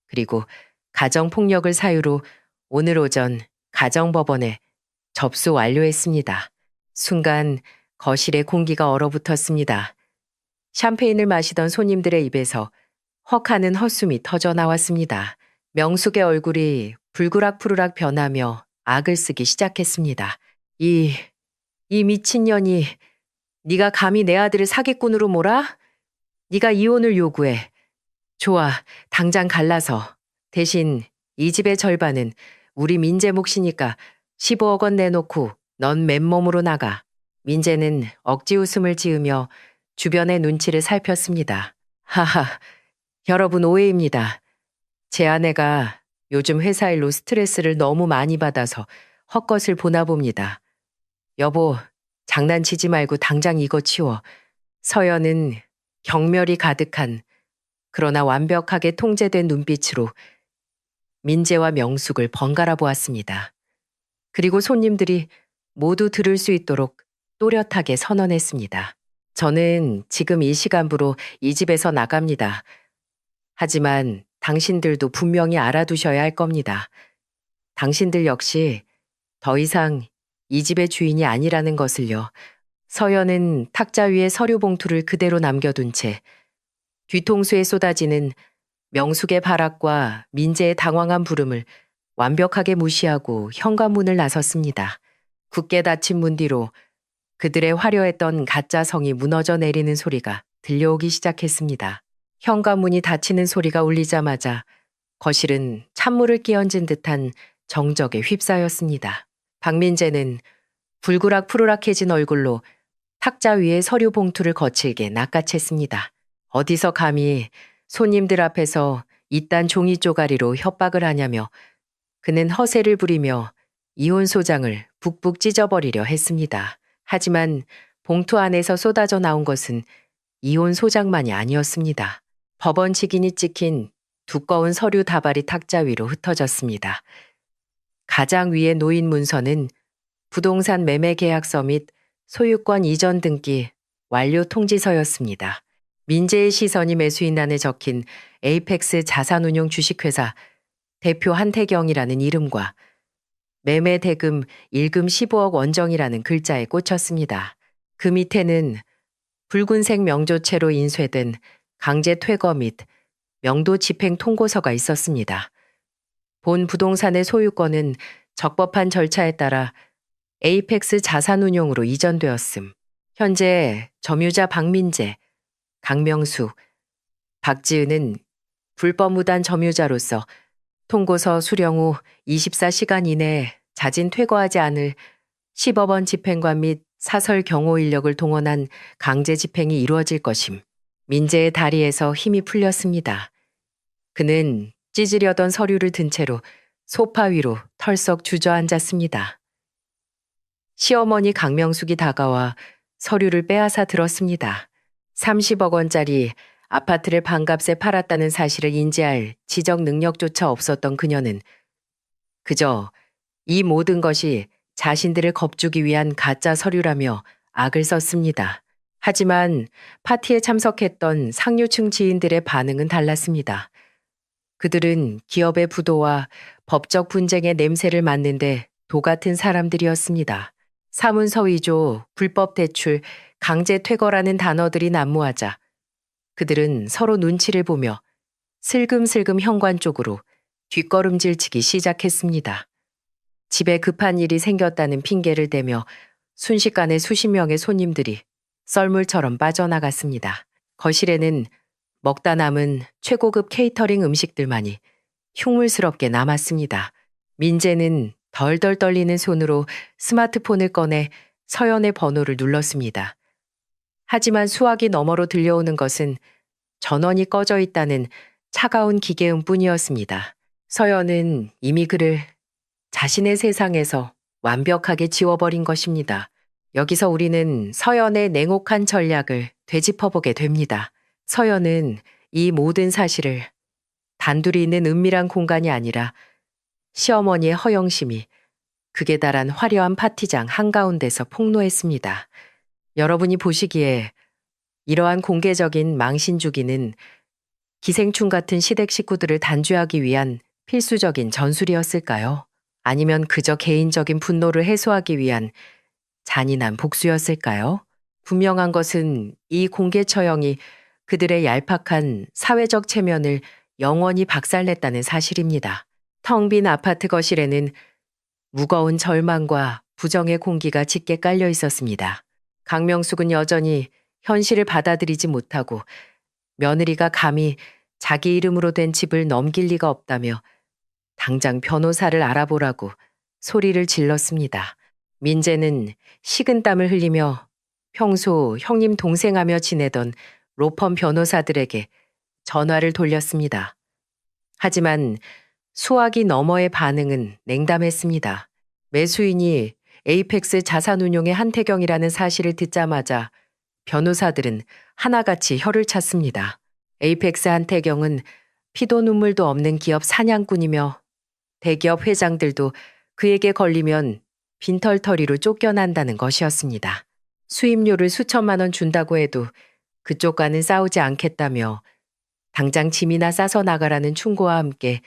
그리고 가정폭력을 사유로 오늘 오전 가정법원에 접수 완료했습니다. 순간 거실에 공기가 얼어붙었습니다. 샴페인을 마시던 손님들의 입에서 헉하는 헛숨이 터져 나왔습니다. 명숙의 얼굴이 불그락푸르락 변하며 악을 쓰기 시작했습니다. 이 미친년이 네가 감히 내 아들을 사기꾼으로 몰아? 네가 이혼을 요구해. 좋아, 당장 갈라서. 대신 이 집의 절반은 우리 민재 몫이니까 15억 원 내놓고 넌 맨몸으로 나가. 민재는 억지 웃음을 지으며 주변의 눈치를 살폈습니다. 하하, 여러분 오해입니다. 제 아내가 요즘 회사 일로 스트레스를 너무 많이 받아서 헛것을 보나 봅니다. 여보, 장난치지 말고 당장 이거 치워. 서연은 경멸이 가득한 그러나 완벽하게 통제된 눈빛으로 민재와 명숙을 번갈아 보았습니다. 그리고 손님들이 모두 들을 수 있도록 또렷하게 선언했습니다. 저는 지금 이 시간부로 이 집에서 나갑니다. 하지만 당신들도 분명히 알아두셔야 할 겁니다. 당신들 역시 더 이상 이 집의 주인이 아니라는 것을요. 서연은 탁자 위에 서류 봉투를 그대로 남겨둔 채 뒤통수에 쏟아지는 명숙의 발악과 민재의 당황한 부름을 완벽하게 무시하고 현관문을 나섰습니다. 굳게 닫힌 문 뒤로 그들의 화려했던 가짜 성이 무너져 내리는 소리가 들려오기 시작했습니다. 현관문이 닫히는 소리가 울리자마자 거실은 찬물을 끼얹은 듯한 정적에 휩싸였습니다. 박민재는 불그락푸르락해진 얼굴로 탁자 위에 서류 봉투를 거칠게 낚아챘습니다. 어디서 감히 손님들 앞에서 이딴 종이 쪼가리로 협박을 하냐며 그는 허세를 부리며 이혼 소장을 북북 찢어버리려 했습니다. 하지만 봉투 안에서 쏟아져 나온 것은 이혼 소장만이 아니었습니다. 법원 직인이 찍힌 두꺼운 서류 다발이 탁자 위로 흩어졌습니다. 가장 위에 놓인 문서는 부동산 매매 계약서 및 소유권 이전 등기 완료 통지서였습니다. 민재의 시선이 매수인란에 적힌 에이펙스 자산운용 주식회사 대표 한태경이라는 이름과 매매 대금 일금 15억 원정이라는 글자에 꽂혔습니다. 그 밑에는 붉은색 명조체로 인쇄된 강제 퇴거 및 명도 집행 통고서가 있었습니다. 본 부동산의 소유권은 적법한 절차에 따라 에이펙스 자산운용으로 이전되었음. 현재 점유자 박민재, 강명수, 박지은은 불법 무단 점유자로서 통고서 수령 후 24시간 이내에 자진 퇴거하지 않을 10억 원 집행관 및 사설 경호 인력을 동원한 강제 집행이 이루어질 것임. 민재의 다리에서 힘이 풀렸습니다. 그는 찢으려던 서류를 든 채로 소파 위로 털썩 주저앉았습니다. 시어머니 강명숙이 다가와 서류를 빼앗아 들었습니다. 30억 원짜리 아파트를 반값에 팔았다는 사실을 인지할 지적 능력조차 없었던 그녀는 그저 이 모든 것이 자신들을 겁주기 위한 가짜 서류라며 악을 썼습니다. 하지만 파티에 참석했던 상류층 지인들의 반응은 달랐습니다. 그들은 기업의 부도와 법적 분쟁의 냄새를 맡는데 도같은 사람들이었습니다. 사문서 위조, 불법 대출, 강제 퇴거라는 단어들이 난무하자 그들은 서로 눈치를 보며 슬금슬금 현관 쪽으로 뒷걸음질치기 시작했습니다. 집에 급한 일이 생겼다는 핑계를 대며 순식간에 수십 명의 손님들이 썰물처럼 빠져나갔습니다. 거실에는 먹다 남은 최고급 케이터링 음식들만이 흉물스럽게 남았습니다. 민재는 덜덜 떨리는 손으로 스마트폰을 꺼내 서연의 번호를 눌렀습니다. 하지만 수화기 너머로 들려오는 것은 전원이 꺼져 있다는 차가운 기계음뿐이었습니다. 서연은 이미 그를 자신의 세상에서 완벽하게 지워버린 것입니다. 여기서 우리는 서연의 냉혹한 전략을 되짚어보게 됩니다. 서연은 이 모든 사실을 단둘이 있는 은밀한 공간이 아니라 시어머니의 허영심이 극에 달한 화려한 파티장 한가운데서 폭로했습니다. 여러분이 보시기에 이러한 공개적인 망신주기는 기생충 같은 시댁 식구들을 단죄하기 위한 필수적인 전술이었을까요? 아니면 그저 개인적인 분노를 해소하기 위한 잔인한 복수였을까요? 분명한 것은 이 공개 처형이 그들의 얄팍한 사회적 체면을 영원히 박살냈다는 사실입니다. 텅 빈 아파트 거실에는 무거운 절망과 부정의 공기가 짙게 깔려 있었습니다. 강명숙은 여전히 현실을 받아들이지 못하고 며느리가 감히 자기 이름으로 된 집을 넘길 리가 없다며 당장 변호사를 알아보라고 소리를 질렀습니다. 민재는 식은땀을 흘리며 평소 형님 동생하며 지내던 로펌 변호사들에게 전화를 돌렸습니다. 하지만 수화기 너머의 반응은 냉담했습니다. 매수인이 에이펙스 자산운용의 한태경이라는 사실을 듣자마자 변호사들은 하나같이 혀를 찼습니다. 에이펙스 한태경은 피도 눈물도 없는 기업 사냥꾼이며 대기업 회장들도 그에게 걸리면 빈털터리로 쫓겨난다는 것이었습니다. 수임료를 수천만 원 준다고 해도 그쪽과는 싸우지 않겠다며 당장 짐이나 싸서 나가라는 충고와 함께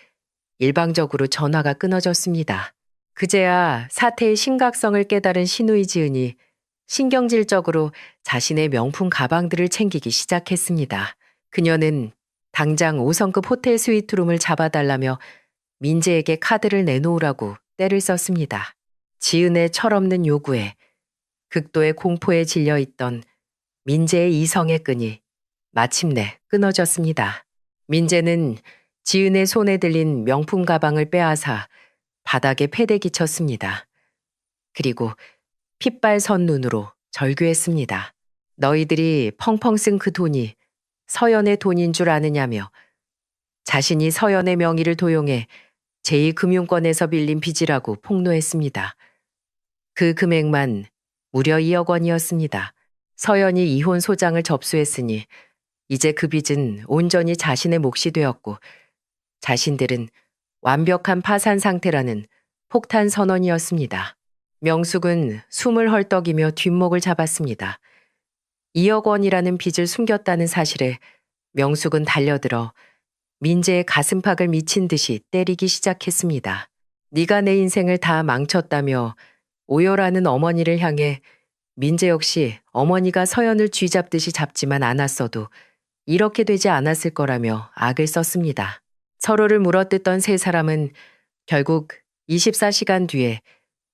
일방적으로 전화가 끊어졌습니다. 그제야 사태의 심각성을 깨달은 신우이 지은이 신경질적으로 자신의 명품 가방들을 챙기기 시작했습니다. 그녀는 당장 5성급 호텔 스위트룸을 잡아달라며 민재에게 카드를 내놓으라고 떼를 썼습니다. 지은의 철없는 요구에 극도의 공포에 질려있던 민재의 이성의 끈이 마침내 끊어졌습니다. 민재는 지은의 손에 들린 명품 가방을 빼앗아 바닥에 패대기 쳤습니다. 그리고 핏발선 눈으로 절규했습니다. 너희들이 펑펑 쓴 그 돈이 서연의 돈인 줄 아느냐며 자신이 서연의 명의를 도용해 제2금융권에서 빌린 빚이라고 폭로했습니다. 그 금액만 무려 2억 원이었습니다. 서연이 이혼 소장을 접수했으니 이제 그 빚은 온전히 자신의 몫이 되었고 자신들은 완벽한 파산 상태라는 폭탄 선언이었습니다. 명숙은 숨을 헐떡이며 뒷목을 잡았습니다. 2억 원이라는 빚을 숨겼다는 사실에 명숙은 달려들어 민재의 가슴팍을 미친 듯이 때리기 시작했습니다. 네가 내 인생을 다 망쳤다며 오열하는 어머니를 향해 민재 역시 어머니가 서연을 쥐잡듯이 잡지만 않았어도 이렇게 되지 않았을 거라며 악을 썼습니다. 서로를 물어뜯던 세 사람은 결국 24시간 뒤에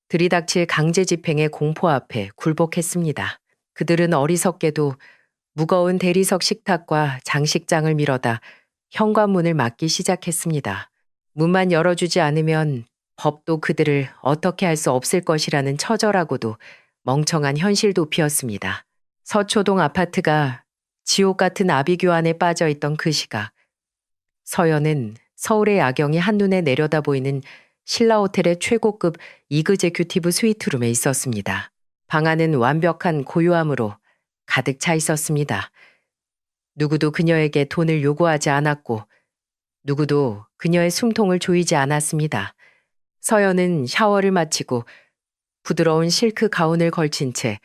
들이닥칠 강제 집행의 공포 앞에 굴복했습니다. 그들은 어리석게도 무거운 대리석 식탁과 장식장을 밀어다 현관문을 막기 시작했습니다. 문만 열어주지 않으면 법도 그들을 어떻게 할 수 없을 것이라는 처절하고도 멍청한 현실 도피였습니다. 서초동 아파트가 지옥 같은 아비규환에 빠져있던 그 시각, 서연은 서울의 야경이 한눈에 내려다 보이는 신라호텔의 최고급 이그제큐티브 스위트룸에 있었습니다. 방 안은 완벽한 고요함으로 가득 차 있었습니다. 누구도 그녀에게 돈을 요구하지 않았고 누구도 그녀의 숨통을 조이지 않았습니다. 서연은 샤워를 마치고 부드러운 실크 가운을 걸친 채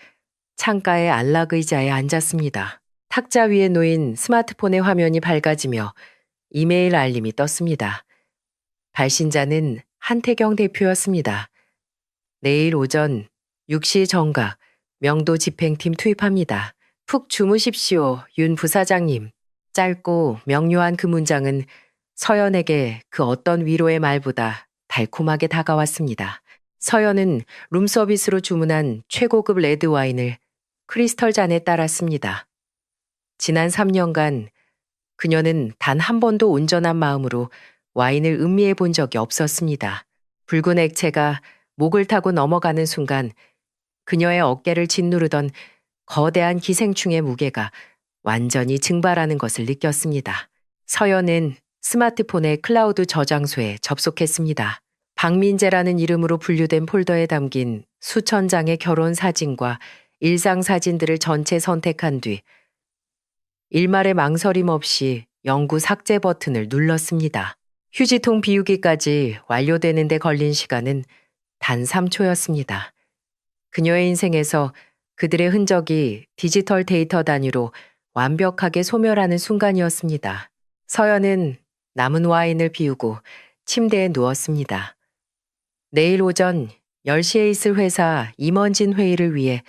창가의 안락 의자에 앉았습니다. 탁자 위에 놓인 스마트폰의 화면이 밝아지며 이메일 알림이 떴습니다. 발신자는 한태경 대표였습니다. 내일 오전 6시 정각 명도 집행팀 투입합니다. 푹 주무십시오, 윤 부사장님. 짧고 명료한 그 문장은 서연에게 그 어떤 위로의 말보다 달콤하게 다가왔습니다. 서연은 룸서비스로 주문한 최고급 레드와인을 크리스털 잔에 따랐습니다. 지난 3년간 그녀는 단 한 번도 온전한 마음으로 와인을 음미해 본 적이 없었습니다. 붉은 액체가 목을 타고 넘어가는 순간 그녀의 어깨를 짓누르던 거대한 기생충의 무게가 완전히 증발하는 것을 느꼈습니다. 서연은 스마트폰의 클라우드 저장소에 접속했습니다. 박민재라는 이름으로 분류된 폴더에 담긴 수천 장의 결혼 사진과 일상 사진들을 전체 선택한 뒤 일말의 망설임 없이 영구 삭제 버튼을 눌렀습니다. 휴지통 비우기까지 완료되는데 걸린 시간은 단 3초였습니다. 그녀의 인생에서 그들의 흔적이 디지털 데이터 단위로 완벽하게 소멸하는 순간이었습니다. 서연은 남은 와인을 비우고 침대에 누웠습니다. 내일 오전 10시에 있을 회사 임원진 회의를 위해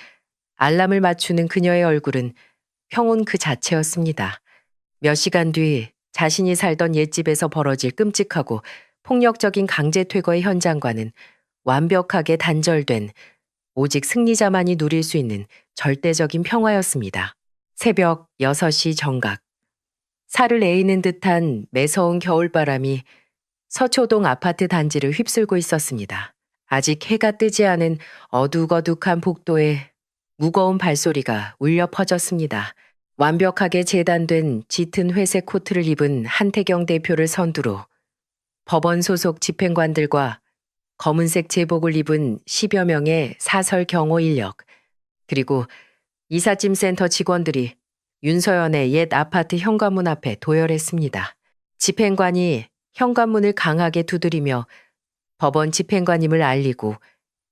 알람을 맞추는 그녀의 얼굴은 평온 그 자체였습니다. 몇 시간 뒤 자신이 살던 옛집에서 벌어질 끔찍하고 폭력적인 강제 퇴거의 현장과는 완벽하게 단절된 오직 승리자만이 누릴 수 있는 절대적인 평화였습니다. 새벽 6시 정각. 살을 에이는 듯한 매서운 겨울바람이 서초동 아파트 단지를 휩쓸고 있었습니다. 아직 해가 뜨지 않은 어둑어둑한 복도에 무거운 발소리가 울려 퍼졌습니다. 완벽하게 재단된 짙은 회색 코트를 입은 한태경 대표를 선두로 법원 소속 집행관들과 검은색 제복을 입은 10여 명의 사설 경호 인력, 그리고 이삿짐 센터 직원들이 윤서연의 옛 아파트 현관문 앞에 도열했습니다. 집행관이 현관문을 강하게 두드리며 법원 집행관임을 알리고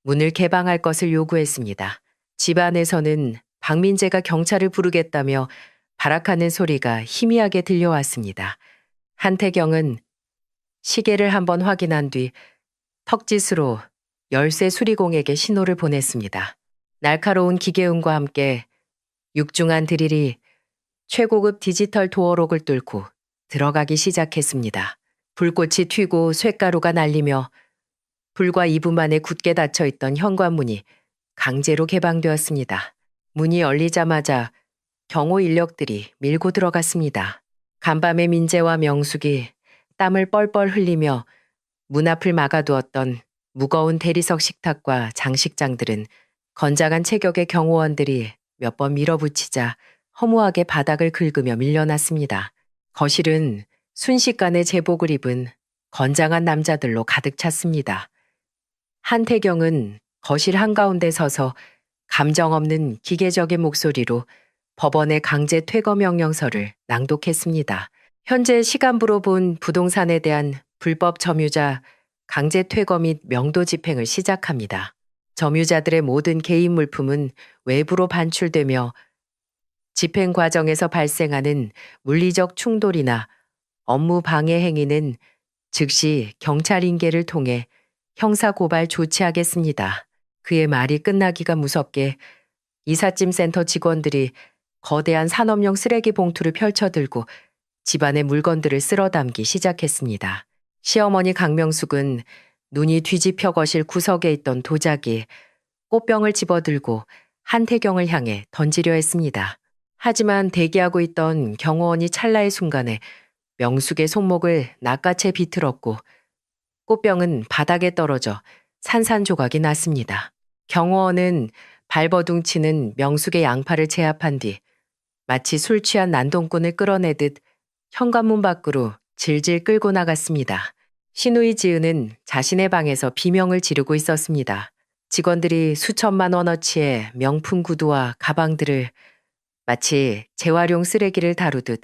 문을 개방할 것을 요구했습니다. 집 안에서는 박민재가 경찰을 부르겠다며 발악하는 소리가 희미하게 들려왔습니다. 한태경은 시계를 한번 확인한 뒤 턱짓으로 열쇠 수리공에게 신호를 보냈습니다. 날카로운 기계음과 함께 육중한 드릴이 최고급 디지털 도어록을 뚫고 들어가기 시작했습니다. 불꽃이 튀고 쇳가루가 날리며 불과 2분 만에 굳게 닫혀있던 현관문이 강제로 개방되었습니다. 문이 열리자마자 경호 인력들이 밀고 들어갔습니다. 간밤에 민재와 명숙이 땀을 뻘뻘 흘리며 문 앞을 막아두었던 무거운 대리석 식탁과 장식장들은 건장한 체격의 경호원들이 몇 번 밀어붙이자 허무하게 바닥을 긁으며 밀려났습니다. 거실은 순식간에 제복을 입은 건장한 남자들로 가득 찼습니다. 한태경은 거실 한가운데 서서 감정 없는 기계적인 목소리로 법원의 강제 퇴거 명령서를 낭독했습니다. 현재 시간부로 본 부동산에 대한 불법 점유자 강제 퇴거 및 명도 집행을 시작합니다. 점유자들의 모든 개인 물품은 외부로 반출되며 집행 과정에서 발생하는 물리적 충돌이나 업무 방해 행위는 즉시 경찰 인계를 통해 형사 고발 조치하겠습니다. 그의 말이 끝나기가 무섭게 이삿짐 센터 직원들이 거대한 산업용 쓰레기 봉투를 펼쳐들고 집안의 물건들을 쓸어 담기 시작했습니다. 시어머니 강명숙은 눈이 뒤집혀 거실 구석에 있던 도자기, 꽃병을 집어들고 한태경을 향해 던지려 했습니다. 하지만 대기하고 있던 경호원이 찰나의 순간에 명숙의 손목을 낚아채 비틀었고 꽃병은 바닥에 떨어져 산산조각이 났습니다. 경호원은 발버둥치는 명숙의 양팔을 제압한 뒤 마치 술 취한 난동꾼을 끌어내듯 현관문 밖으로 질질 끌고 나갔습니다. 신우이 지은은 자신의 방에서 비명을 지르고 있었습니다. 직원들이 수천만 원어치의 명품 구두와 가방들을 마치 재활용 쓰레기를 다루듯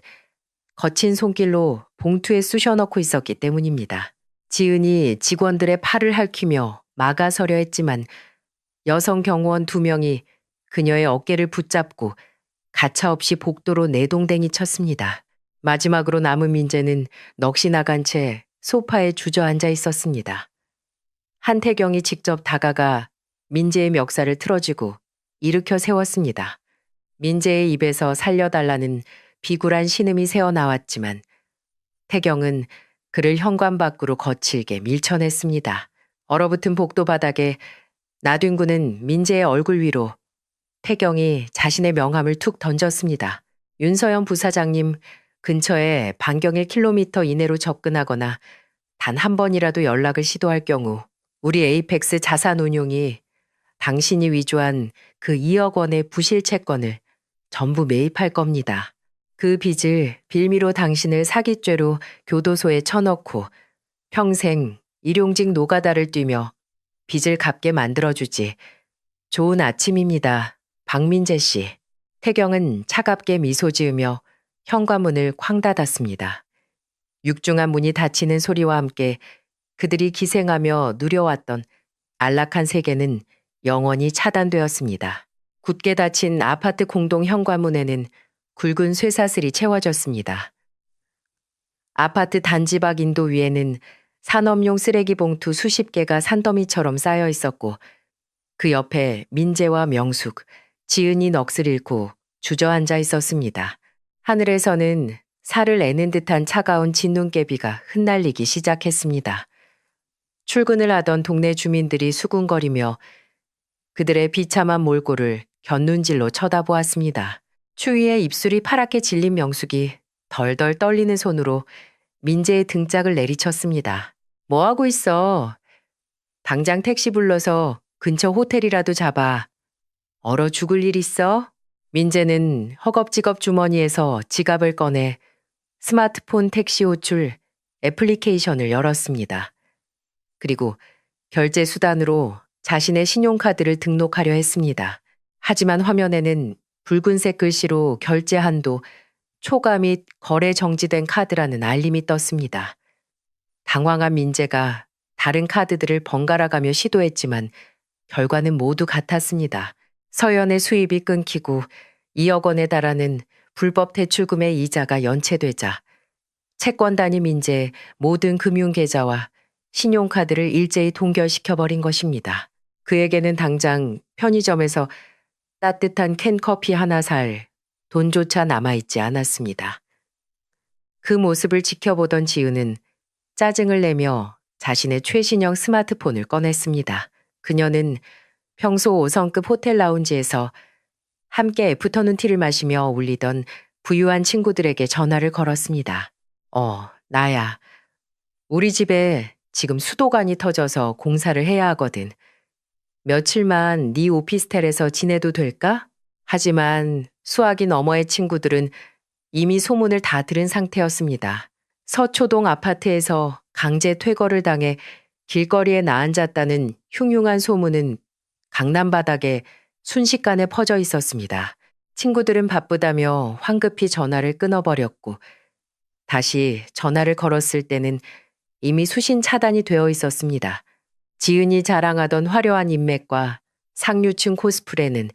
거친 손길로 봉투에 쑤셔 넣고 있었기 때문입니다. 지은이 직원들의 팔을 핥히며 막아서려 했지만 여성 경호원 2명이 그녀의 어깨를 붙잡고 가차없이 복도로 내동댕이 쳤습니다. 마지막으로 남은 민재는 넋이 나간 채 소파에 주저앉아 있었습니다. 한태경이 직접 다가가 민재의 멱살을 틀어쥐고 일으켜 세웠습니다. 민재의 입에서 살려달라는 비굴한 신음이 새어나왔지만 태경은 그를 현관 밖으로 거칠게 밀쳐냈습니다. 얼어붙은 복도 바닥에 나뒹구는 민재의 얼굴 위로 태경이 자신의 명함을 툭 던졌습니다. 윤서연 부사장님, 근처에 반경 1km 이내로 접근하거나 단 한 번이라도 연락을 시도할 경우 우리 에이펙스 자산운용이 당신이 위조한 그 2억 원의 부실 채권을 전부 매입할 겁니다. 그 빚을 빌미로 당신을 사기죄로 교도소에 쳐넣고 평생 일용직 노가다를 뛰며 빚을 갚게 만들어주지. 좋은 아침입니다. 박민재 씨. 태경은 차갑게 미소 지으며 현관문을 쾅 닫았습니다. 육중한 문이 닫히는 소리와 함께 그들이 기생하며 누려왔던 안락한 세계는 영원히 차단되었습니다. 굳게 닫힌 아파트 공동 현관문에는 굵은 쇠사슬이 채워졌습니다. 아파트 단지 밖 인도 위에는 산업용 쓰레기 봉투 수십 개가 산더미처럼 쌓여 있었고 그 옆에 민재와 명숙, 지은이 넋을 잃고 주저앉아 있었습니다. 하늘에서는 살을 내는 듯한 차가운 진눈깨비가 흩날리기 시작했습니다. 출근을 하던 동네 주민들이 수군거리며 그들의 비참한 몰골을 곁눈질로 쳐다보았습니다. 추위에 입술이 파랗게 질린 명숙이 덜덜 떨리는 손으로 민재의 등짝을 내리쳤습니다. 뭐 하고 있어? 당장 택시 불러서 근처 호텔이라도 잡아. 얼어 죽을 일 있어? 민재는 허겁지겁 주머니에서 지갑을 꺼내 스마트폰 택시 호출 애플리케이션을 열었습니다. 그리고 결제 수단으로 자신의 신용카드를 등록하려 했습니다. 하지만 화면에는 붉은색 글씨로 결제 한도, 초과 및 거래 정지된 카드라는 알림이 떴습니다. 당황한 민재가 다른 카드들을 번갈아가며 시도했지만 결과는 모두 같았습니다. 서연의 수입이 끊기고 2억 원에 달하는 불법 대출금의 이자가 연체되자 채권단이 민재의 모든 금융계좌와 신용카드를 일제히 동결시켜버린 것입니다. 그에게는 당장 편의점에서 따뜻한 캔커피 하나 살 돈조차 남아있지 않았습니다. 그 모습을 지켜보던 지은은 짜증을 내며 자신의 최신형 스마트폰을 꺼냈습니다. 그녀는 평소 5성급 호텔 라운지에서 함께 애프터눈 티를 마시며 울리던 부유한 친구들에게 전화를 걸었습니다. 나야. 우리 집에 지금 수도관이 터져서 공사를 해야 하거든. 며칠만 네 오피스텔에서 지내도 될까? 하지만 수화기 너머의 친구들은 이미 소문을 다 들은 상태였습니다. 서초동 아파트에서 강제 퇴거를 당해 길거리에 나앉았다는 흉흉한 소문은 강남 바닥에 순식간에 퍼져 있었습니다. 친구들은 바쁘다며 황급히 전화를 끊어버렸고 다시 전화를 걸었을 때는 이미 수신 차단이 되어 있었습니다. 지은이 자랑하던 화려한 인맥과 상류층 코스프레는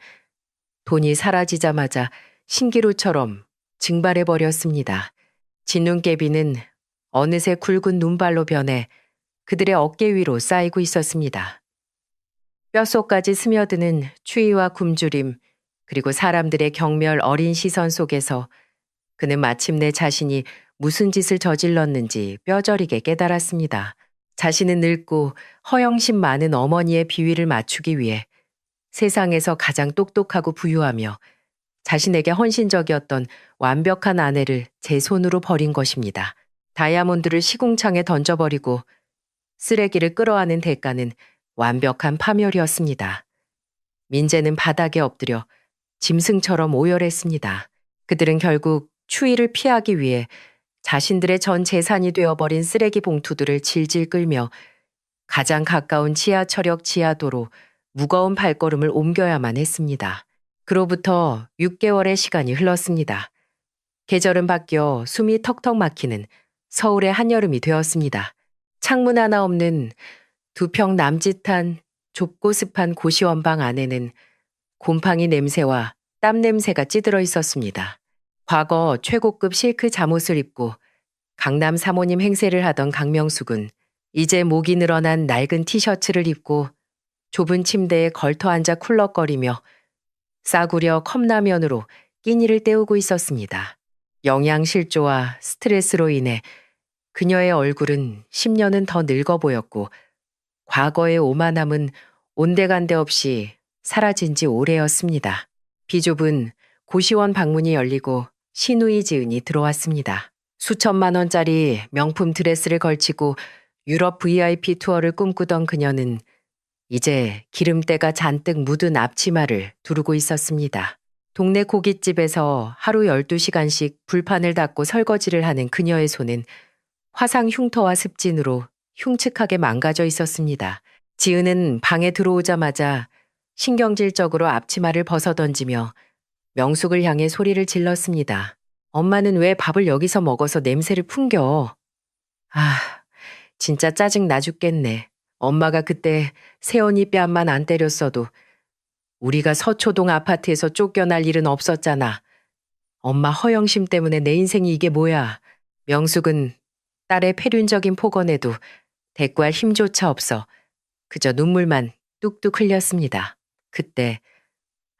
돈이 사라지자마자 신기루처럼 증발해버렸습니다. 진눈깨비는 어느새 굵은 눈발로 변해 그들의 어깨 위로 쌓이고 있었습니다. 뼛속까지 스며드는 추위와 굶주림 그리고 사람들의 경멸 어린 시선 속에서 그는 마침내 자신이 무슨 짓을 저질렀는지 뼈저리게 깨달았습니다. 자신은 늙고 허영심 많은 어머니의 비위를 맞추기 위해 세상에서 가장 똑똑하고 부유하며 자신에게 헌신적이었던 완벽한 아내를 제 손으로 버린 것입니다. 다이아몬드를 시궁창에 던져버리고 쓰레기를 끌어안은 대가는 완벽한 파멸이었습니다. 민재는 바닥에 엎드려 짐승처럼 오열했습니다. 그들은 결국 추위를 피하기 위해 자신들의 전 재산이 되어버린 쓰레기 봉투들을 질질 끌며 가장 가까운 지하철역 지하도로 무거운 발걸음을 옮겨야만 했습니다. 그로부터 6개월의 시간이 흘렀습니다. 계절은 바뀌어 숨이 턱턱 막히는 서울의 한여름이 되었습니다. 창문 하나 없는 두 평 남짓한 좁고 습한 고시원방 안에는 곰팡이 냄새와 땀 냄새가 찌들어 있었습니다. 과거 최고급 실크 잠옷을 입고 강남 사모님 행세를 하던 강명숙은 이제 목이 늘어난 낡은 티셔츠를 입고 좁은 침대에 걸터 앉아 쿨럭거리며 싸구려 컵라면으로 끼니를 때우고 있었습니다. 영양실조와 스트레스로 인해 그녀의 얼굴은 10년은 더 늙어 보였고 과거의 오만함은 온데간데 없이 사라진 지 오래였습니다. 비좁은 고시원 방문이 열리고 신우이 지은이 들어왔습니다. 수천만 원짜리 명품 드레스를 걸치고 유럽 VIP 투어를 꿈꾸던 그녀는 이제 기름때가 잔뜩 묻은 앞치마를 두르고 있었습니다. 동네 고깃집에서 하루 12시간씩 불판을 닫고 설거지를 하는 그녀의 손은 화상 흉터와 습진으로 흉측하게 망가져 있었습니다. 지은은 방에 들어오자마자 신경질적으로 앞치마를 벗어던지며 명숙을 향해 소리를 질렀습니다. 엄마는 왜 밥을 여기서 먹어서 냄새를 풍겨? 아, 진짜 짜증 나 죽겠네. 엄마가 그때 세연이 뺨만 안 때렸어도 우리가 서초동 아파트에서 쫓겨날 일은 없었잖아. 엄마 허영심 때문에 내 인생이 이게 뭐야. 명숙은 딸의 폐륜적인 폭언에도 대꾸할 힘조차 없어 그저 눈물만 뚝뚝 흘렸습니다. 그때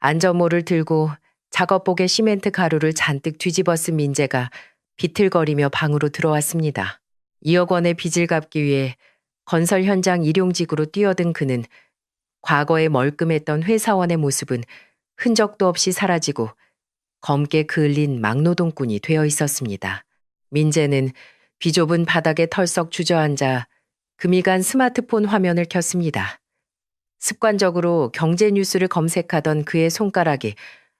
안전모를 들고 작업복에 시멘트 가루를 잔뜩 뒤집어 쓴 민재가 비틀거리며 방으로 들어왔습니다. 2억 원의 빚을 갚기 위해 건설 현장 일용직으로 뛰어든 그는 과거에 멀끔했던 회사원의 모습은 흔적도 없이 사라지고 검게 그을린 막노동꾼이 되어 있었습니다. 민재는 비좁은 바닥에 털썩 주저앉아 금이간 스마트폰 화면을 켰습니다. 습관적으로 경제 뉴스를 검색하던 그의 손가락이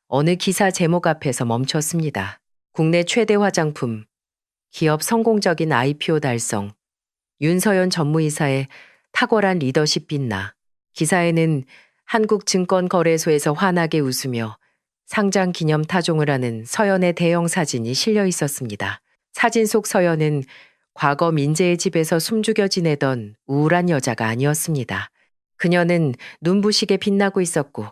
어느 기사 제목 앞에서 멈췄습니다. 국내 최대 화장품, 기업 성공적인 IPO 달성, 윤서연 전무이사의 탁월한 리더십 빛나. 기사에는 한국증권거래소에서 환하게 웃으며 상장 기념 타종을 하는 서연의 대형 사진이 실려 있었습니다. 사진 속 서연은 과거 민재의 집에서 숨죽여 지내던 우울한 여자가 아니었습니다. 그녀는 눈부시게 빛나고 있었고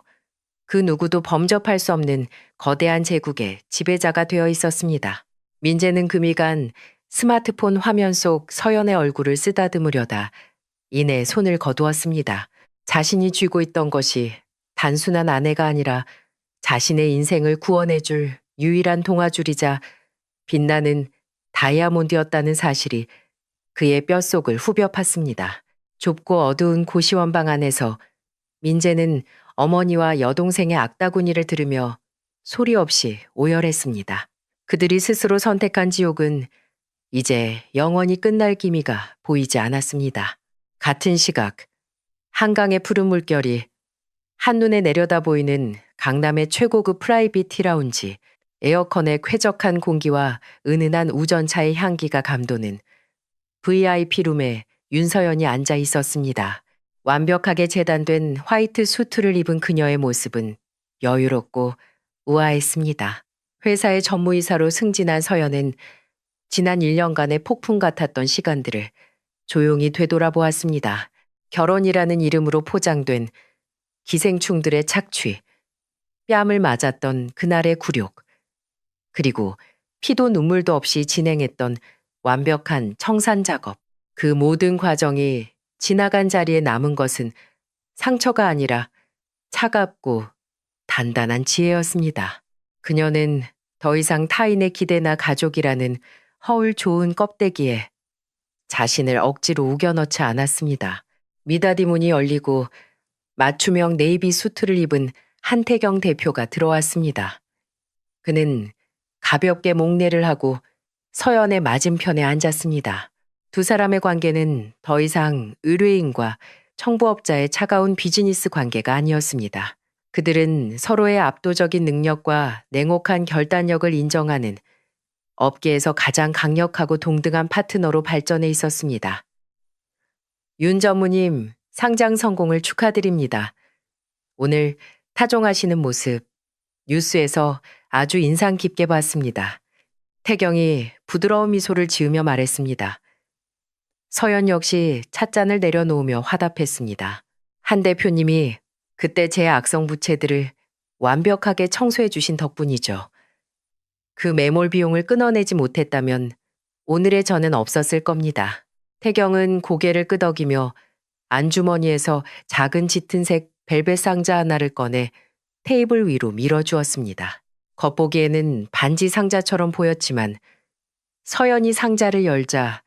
그 누구도 범접할 수 없는 거대한 제국의 지배자가 되어 있었습니다. 민재는 금이간 스마트폰 화면 속 서연의 얼굴을 쓰다듬으려다 이내 손을 거두었습니다. 자신이 쥐고 있던 것이 단순한 아내가 아니라 자신의 인생을 구원해줄 유일한 동아줄이자 빛나는 다이아몬드였다는 사실이 그의 뼛속을 후벼 팠습니다. 좁고 어두운 고시원방 안에서 민재는 어머니와 여동생의 악다구니를 들으며 소리 없이 오열했습니다. 그들이 스스로 선택한 지옥은 이제 영원히 끝날 기미가 보이지 않았습니다. 같은 시각, 한강의 푸른 물결이 한눈에 내려다 보이는 강남의 최고급 프라이빗 티라운지, 에어컨의 쾌적한 공기와 은은한 우전차의 향기가 감도는 VIP 룸에 윤서연이 앉아 있었습니다. 완벽하게 재단된 화이트 수트를 입은 그녀의 모습은 여유롭고 우아했습니다. 회사의 전무이사로 승진한 서연은 지난 1년간의 폭풍 같았던 시간들을 조용히 되돌아보았습니다. 결혼이라는 이름으로 포장된 기생충들의 착취, 뺨을 맞았던 그날의 굴욕, 그리고 피도 눈물도 없이 진행했던 완벽한 청산 작업. 그 모든 과정이 지나간 자리에 남은 것은 상처가 아니라 차갑고 단단한 지혜였습니다. 그녀는 더 이상 타인의 기대나 가족이라는 허울 좋은 껍데기에 자신을 억지로 우겨넣지 않았습니다. 미닫이 문이 열리고 맞춤형 네이비 수트를 입은 한태경 대표가 들어왔습니다. 그는 가볍게 목례를 하고 서연의 맞은편에 앉았습니다. 두 사람의 관계는 더 이상 의뢰인과 청부업자의 차가운 비즈니스 관계가 아니었습니다. 그들은 서로의 압도적인 능력과 냉혹한 결단력을 인정하는 업계에서 가장 강력하고 동등한 파트너로 발전해 있었습니다. 윤 전무님, 상장 성공을 축하드립니다. 오늘 타종하시는 모습, 뉴스에서 아주 인상 깊게 봤습니다. 태경이 부드러운 미소를 지으며 말했습니다. 서연 역시 찻잔을 내려놓으며 화답했습니다. 한 대표님이 그때 제 악성 부채들을 완벽하게 청소해 주신 덕분이죠. 그 매몰 비용을 끊어내지 못했다면 오늘의 저는 없었을 겁니다. 태경은 고개를 끄덕이며 안주머니에서 작은 짙은색 벨벳 상자 하나를 꺼내 테이블 위로 밀어주었습니다. 겉보기에는 반지 상자처럼 보였지만 서연이 상자를 열자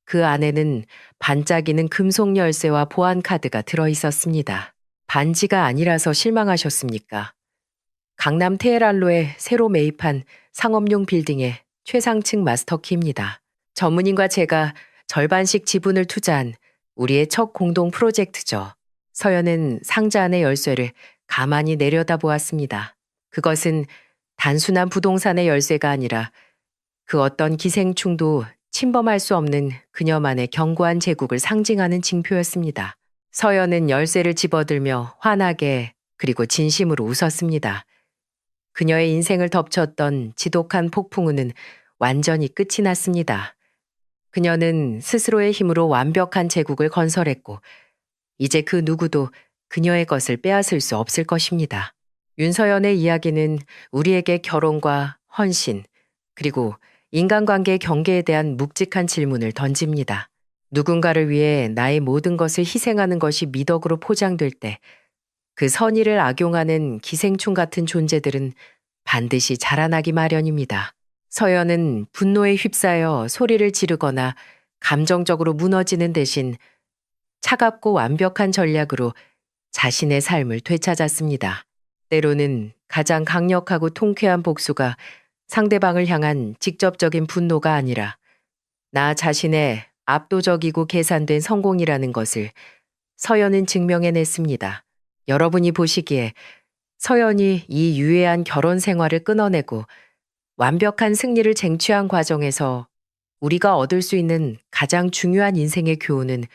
그 안에는 반짝이는 금속 열쇠와 보안 카드가 들어 있었습니다. 반지가 아니라서 실망하셨습니까? 강남 테헤랄로에 새로 매입한 상업용 빌딩의 최상층 마스터키입니다. 전무님과 제가 절반씩 지분을 투자한 우리의 첫 공동 프로젝트죠. 서연은 상자 안의 열쇠를 가만히 내려다보았습니다. 그것은 단순한 부동산의 열쇠가 아니라 그 어떤 기생충도 침범할 수 없는 그녀만의 견고한 제국을 상징하는 징표였습니다. 서연은 열쇠를 집어들며 환하게 그리고 진심으로 웃었습니다. 그녀의 인생을 덮쳤던 지독한 폭풍우는 완전히 끝이 났습니다. 그녀는 스스로의 힘으로 완벽한 제국을 건설했고, 이제 그 누구도 그녀의 것을 빼앗을 수 없을 것입니다. 윤서연의 이야기는 우리에게 결혼과 헌신, 그리고 인간관계의 경계에 대한 묵직한 질문을 던집니다. 누군가를 위해 나의 모든 것을 희생하는 것이 미덕으로 포장될 때, 그 선의를 악용하는 기생충 같은 존재들은 반드시 자라나기 마련입니다. 서연은 분노에 휩싸여 소리를 지르거나 감정적으로 무너지는 대신 차갑고 완벽한 전략으로 자신의 삶을 되찾았습니다. 때로는 가장 강력하고 통쾌한 복수가 상대방을 향한 직접적인 분노가 아니라 나 자신의 압도적이고 계산된 성공이라는 것을 서연은 증명해냈습니다. 여러분이 보시기에 서연이 이 유해한 결혼 생활을 끊어내고 완벽한 승리를 쟁취한 과정에서 우리가 얻을 수 있는 가장 중요한 인생의 교훈은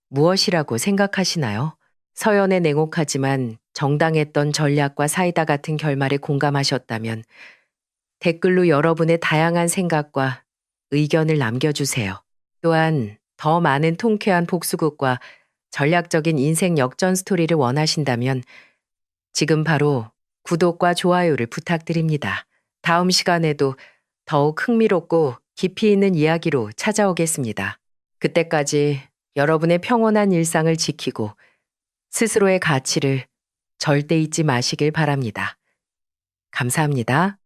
무엇이라고 생각하시나요? 서연의 냉혹하지만 정당했던 전략과 사이다 같은 결말에 공감하셨다면 댓글로 여러분의 다양한 생각과 의견을 남겨주세요. 또한 더 많은 통쾌한 복수극과 전략적인 인생 역전 스토리를 원하신다면 지금 바로 구독과 좋아요를 부탁드립니다. 다음 시간에도 더욱 흥미롭고 깊이 있는 이야기로 찾아오겠습니다. 그때까지 여러분의 평온한 일상을 지키고 스스로의 가치를 절대 잊지 마시길 바랍니다. 감사합니다.